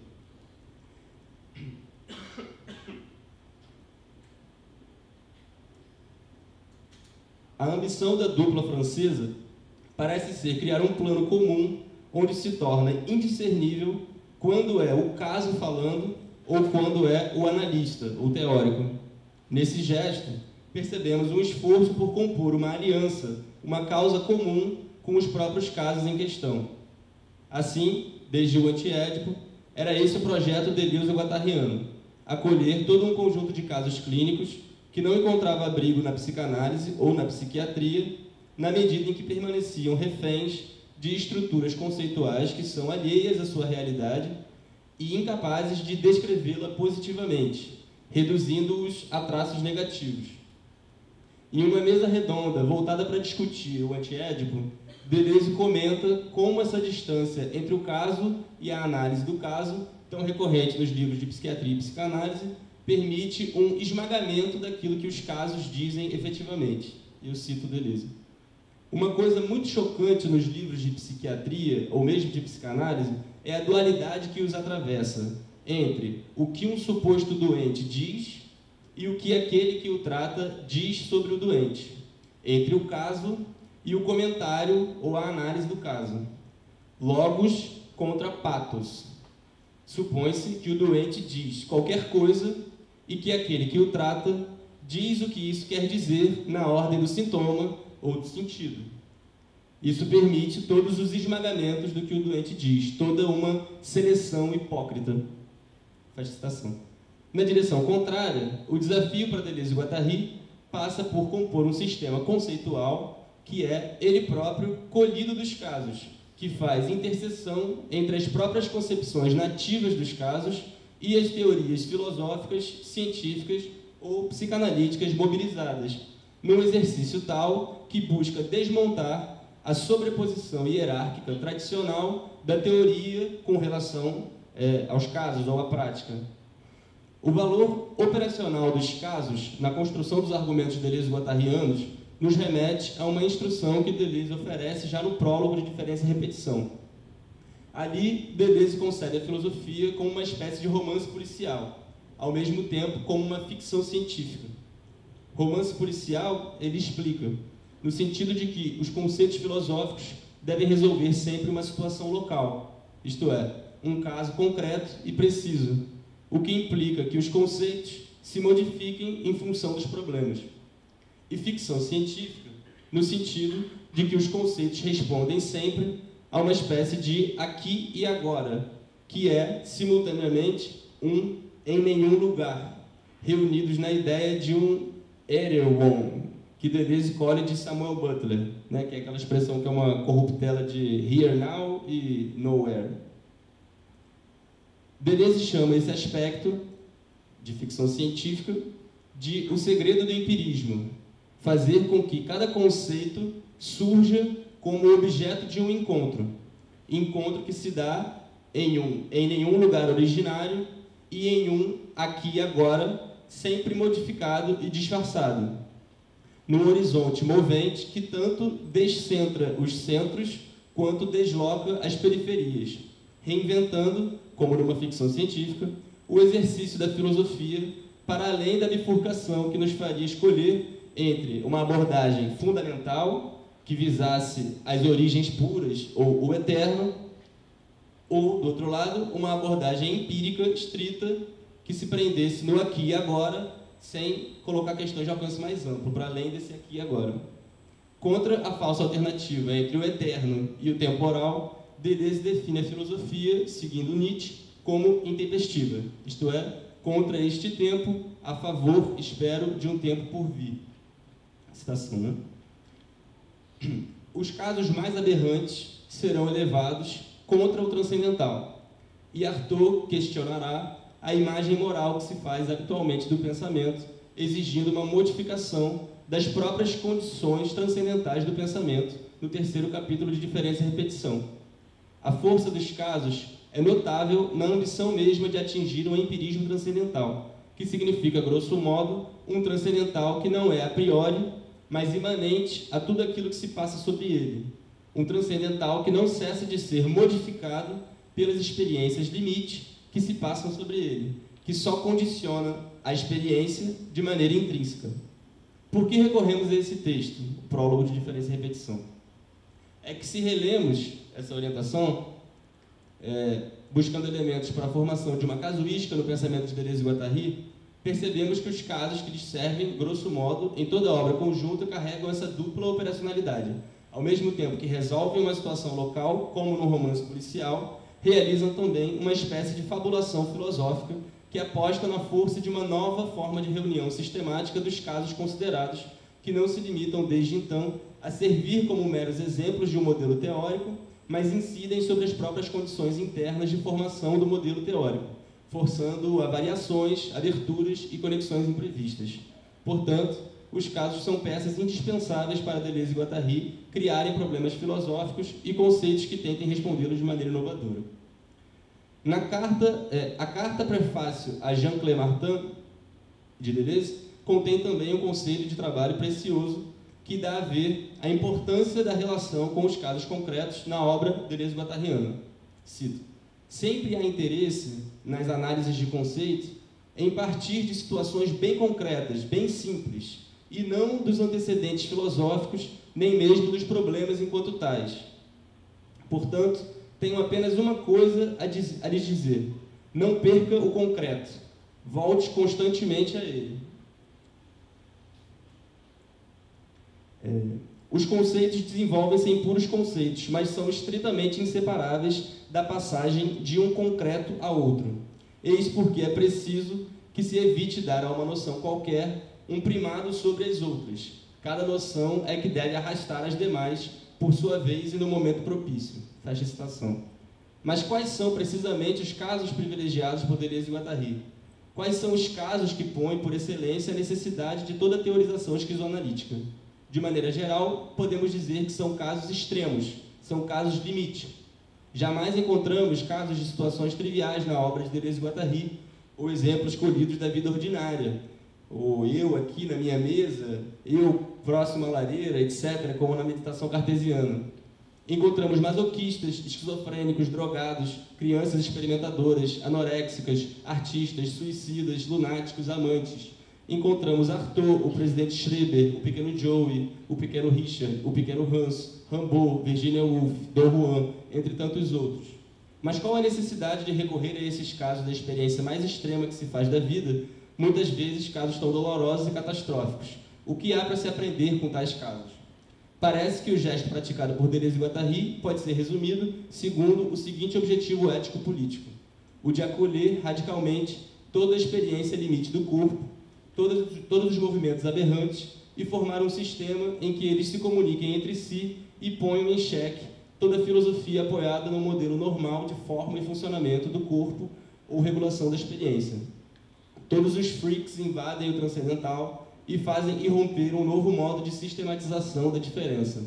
A ambição da dupla francesa parece ser criar um plano comum onde se torna indiscernível quando é o caso falando ou quando é o analista, o teórico. Nesse gesto, percebemos um esforço por compor uma aliança, uma causa comum com os próprios casos em questão. Assim, desde o Antiédipo, era esse o projeto de Deleuze Guattariano, acolher todo um conjunto de casos clínicos que não encontrava abrigo na psicanálise ou na psiquiatria, na medida em que permaneciam reféns de estruturas conceituais que são alheias à sua realidade e incapazes de descrevê-la positivamente, reduzindo-os a traços negativos. Em uma mesa redonda voltada para discutir o Antiédipo, Deleuze comenta como essa distância entre o caso e a análise do caso, tão recorrente nos livros de psiquiatria e psicanálise, permite um esmagamento daquilo que os casos dizem efetivamente. Eu cito Deleuze. Uma coisa muito chocante nos livros de psiquiatria, ou mesmo de psicanálise, é a dualidade que os atravessa entre o que um suposto doente diz e o que aquele que o trata diz sobre o doente, entre o caso e o comentário ou a análise do caso. Logos contra pathos. Supõe-se que o doente diz qualquer coisa e que aquele que o trata diz o que isso quer dizer na ordem do sintoma ou do sentido. Isso permite todos os esmagamentos do que o doente diz, toda uma seleção hipócrita. Faz citação. Na direção contrária, o desafio para Deleuze e Guattari passa por compor um sistema conceitual que é, ele próprio, colhido dos casos, que faz interseção entre as próprias concepções nativas dos casos e as teorias filosóficas, científicas ou psicanalíticas mobilizadas, num exercício tal que busca desmontar a sobreposição hierárquica tradicional da teoria com relação aos casos ou à prática. O valor operacional dos casos na construção dos argumentos deleuze-guattarianos nos remete a uma instrução que Deleuze oferece já no prólogo de Diferença e Repetição. Ali, Deleuze concebe a filosofia como uma espécie de romance policial, ao mesmo tempo como uma ficção científica. Romance policial, ele explica, no sentido de que os conceitos filosóficos devem resolver sempre uma situação local, isto é, um caso concreto e preciso, o que implica que os conceitos se modifiquem em função dos problemas. E ficção científica, no sentido de que os conceitos respondem sempre a uma espécie de aqui e agora, que é, simultaneamente, um em nenhum lugar, reunidos na ideia de um Erewhon, que Deleuze colhe de Samuel Butler, né, que é aquela expressão que é uma corruptela de here now e nowhere. Deleuze chama esse aspecto de ficção científica de o segredo do empirismo, fazer com que cada conceito surja como objeto de um encontro que se dá em nenhum lugar originário e em um aqui e agora, sempre modificado e disfarçado, num horizonte movente que tanto descentra os centros quanto desloca as periferias, reinventando, como numa ficção científica, o exercício da filosofia para além da bifurcação que nos faria escolher entre uma abordagem fundamental, que visasse as origens puras ou o eterno, ou, do outro lado, uma abordagem empírica, estrita, que se prendesse no aqui e agora, sem colocar questões de alcance mais amplo, para além desse aqui e agora. Contra a falsa alternativa entre o eterno e o temporal, Deleuze define a filosofia, seguindo Nietzsche, como intempestiva, isto é, contra este tempo, a favor, espero, de um tempo por vir. Citação, né? Os casos mais aberrantes serão elevados contra o transcendental, e Artaud questionará a imagem moral que se faz habitualmente do pensamento, exigindo uma modificação das próprias condições transcendentais do pensamento, no terceiro capítulo de Diferença e Repetição. A força dos casos é notável na ambição mesma de atingir um empirismo transcendental, que significa, grosso modo, um transcendental que não é a priori, mas imanente a tudo aquilo que se passa sobre ele. Um transcendental que não cessa de ser modificado pelas experiências limite que se passam sobre ele, que só condiciona a experiência de maneira intrínseca. Por que recorremos a esse texto, o prólogo de diferença e repetição? É que se relemos essa orientação, buscando elementos para a formação de uma casuística no pensamento de Deleuze e Guattari, percebemos que os casos que lhes servem, grosso modo, em toda a obra conjunta, carregam essa dupla operacionalidade. Ao mesmo tempo que resolvem uma situação local, como no romance policial, realizam também uma espécie de fabulação filosófica que aposta na força de uma nova forma de reunião sistemática dos casos considerados, que não se limitam desde então a servir como meros exemplos de um modelo teórico, mas incidem sobre as próprias condições internas de formação do modelo teórico, forçando a variações, aberturas e conexões imprevistas. Portanto, os casos são peças indispensáveis para Deleuze e Guattari criarem problemas filosóficos e conceitos que tentem respondê-los de maneira inovadora. A carta prefácio a Jean-Claude Martin, de Deleuze, contém também um conselho de trabalho precioso que dá a ver a importância da relação com os casos concretos na obra deleuze-guattariana. Cito: sempre há interesse nas análises de conceito em partir de situações bem concretas, bem simples, e não dos antecedentes filosóficos, nem mesmo dos problemas enquanto tais. Portanto, tenho apenas uma coisa a lhes dizer: não perca o concreto, volte constantemente a ele. Os conceitos desenvolvem-se em puros conceitos, mas são estritamente inseparáveis da passagem de um concreto a outro. Eis porque é preciso que se evite dar a uma noção qualquer um primado sobre as outras. Cada noção é que deve arrastar as demais, por sua vez e no momento propício. Fecha a citação. Mas quais são precisamente os casos privilegiados por Deleuze e Guattari? Quais são os casos que põem, por excelência, a necessidade de toda teorização esquizoanalítica? De maneira geral, podemos dizer que são casos extremos, são casos limite. Jamais encontramos casos de situações triviais na obra de Deleuze e Guattari, ou exemplos colhidos da vida ordinária, ou eu aqui na minha mesa, eu próximo à lareira, etc., como na meditação cartesiana. Encontramos masoquistas, esquizofrênicos, drogados, crianças experimentadoras, anoréxicas, artistas, suicidas, lunáticos, amantes. Encontramos Artaud, o presidente Schreber, o pequeno Joey, o pequeno Richard, o pequeno Hans, Rimbaud, Virginia Woolf, Don Juan, entre tantos outros. Mas qual a necessidade de recorrer a esses casos da experiência mais extrema que se faz da vida, muitas vezes casos tão dolorosos e catastróficos? O que há para se aprender com tais casos? Parece que o gesto praticado por Deleuze e Guattari pode ser resumido segundo o seguinte objetivo ético-político: o de acolher radicalmente toda a experiência limite do corpo, todos os movimentos aberrantes, e formar um sistema em que eles se comuniquem entre si e ponham em xeque toda a filosofia apoiada no modelo normal de forma e funcionamento do corpo ou regulação da experiência. Todos os freaks invadem o transcendental e fazem irromper um novo modo de sistematização da diferença.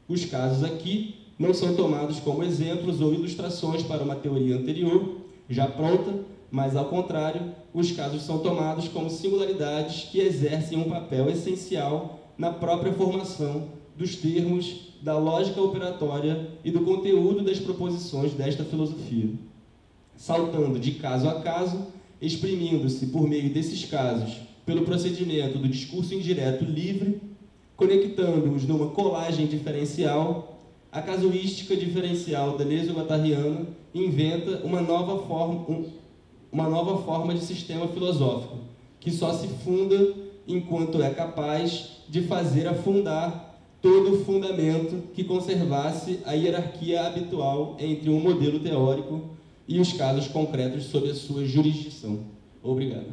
Os casos aqui não são tomados como exemplos ou ilustrações para uma teoria anterior, já pronta, mas, ao contrário, os casos são tomados como singularidades que exercem um papel essencial na própria formação dos termos, da lógica operatória e do conteúdo das proposições desta filosofia. Saltando de caso a caso, exprimindo-se por meio desses casos pelo procedimento do discurso indireto livre, conectando-os numa colagem diferencial, a casuística diferencial deleuze-guattariana inventa uma nova forma de sistema filosófico, que só se funda enquanto é capaz de fazer afundar todo o fundamento que conservasse a hierarquia habitual entre um modelo teórico e os casos concretos sob a sua jurisdição. Obrigado.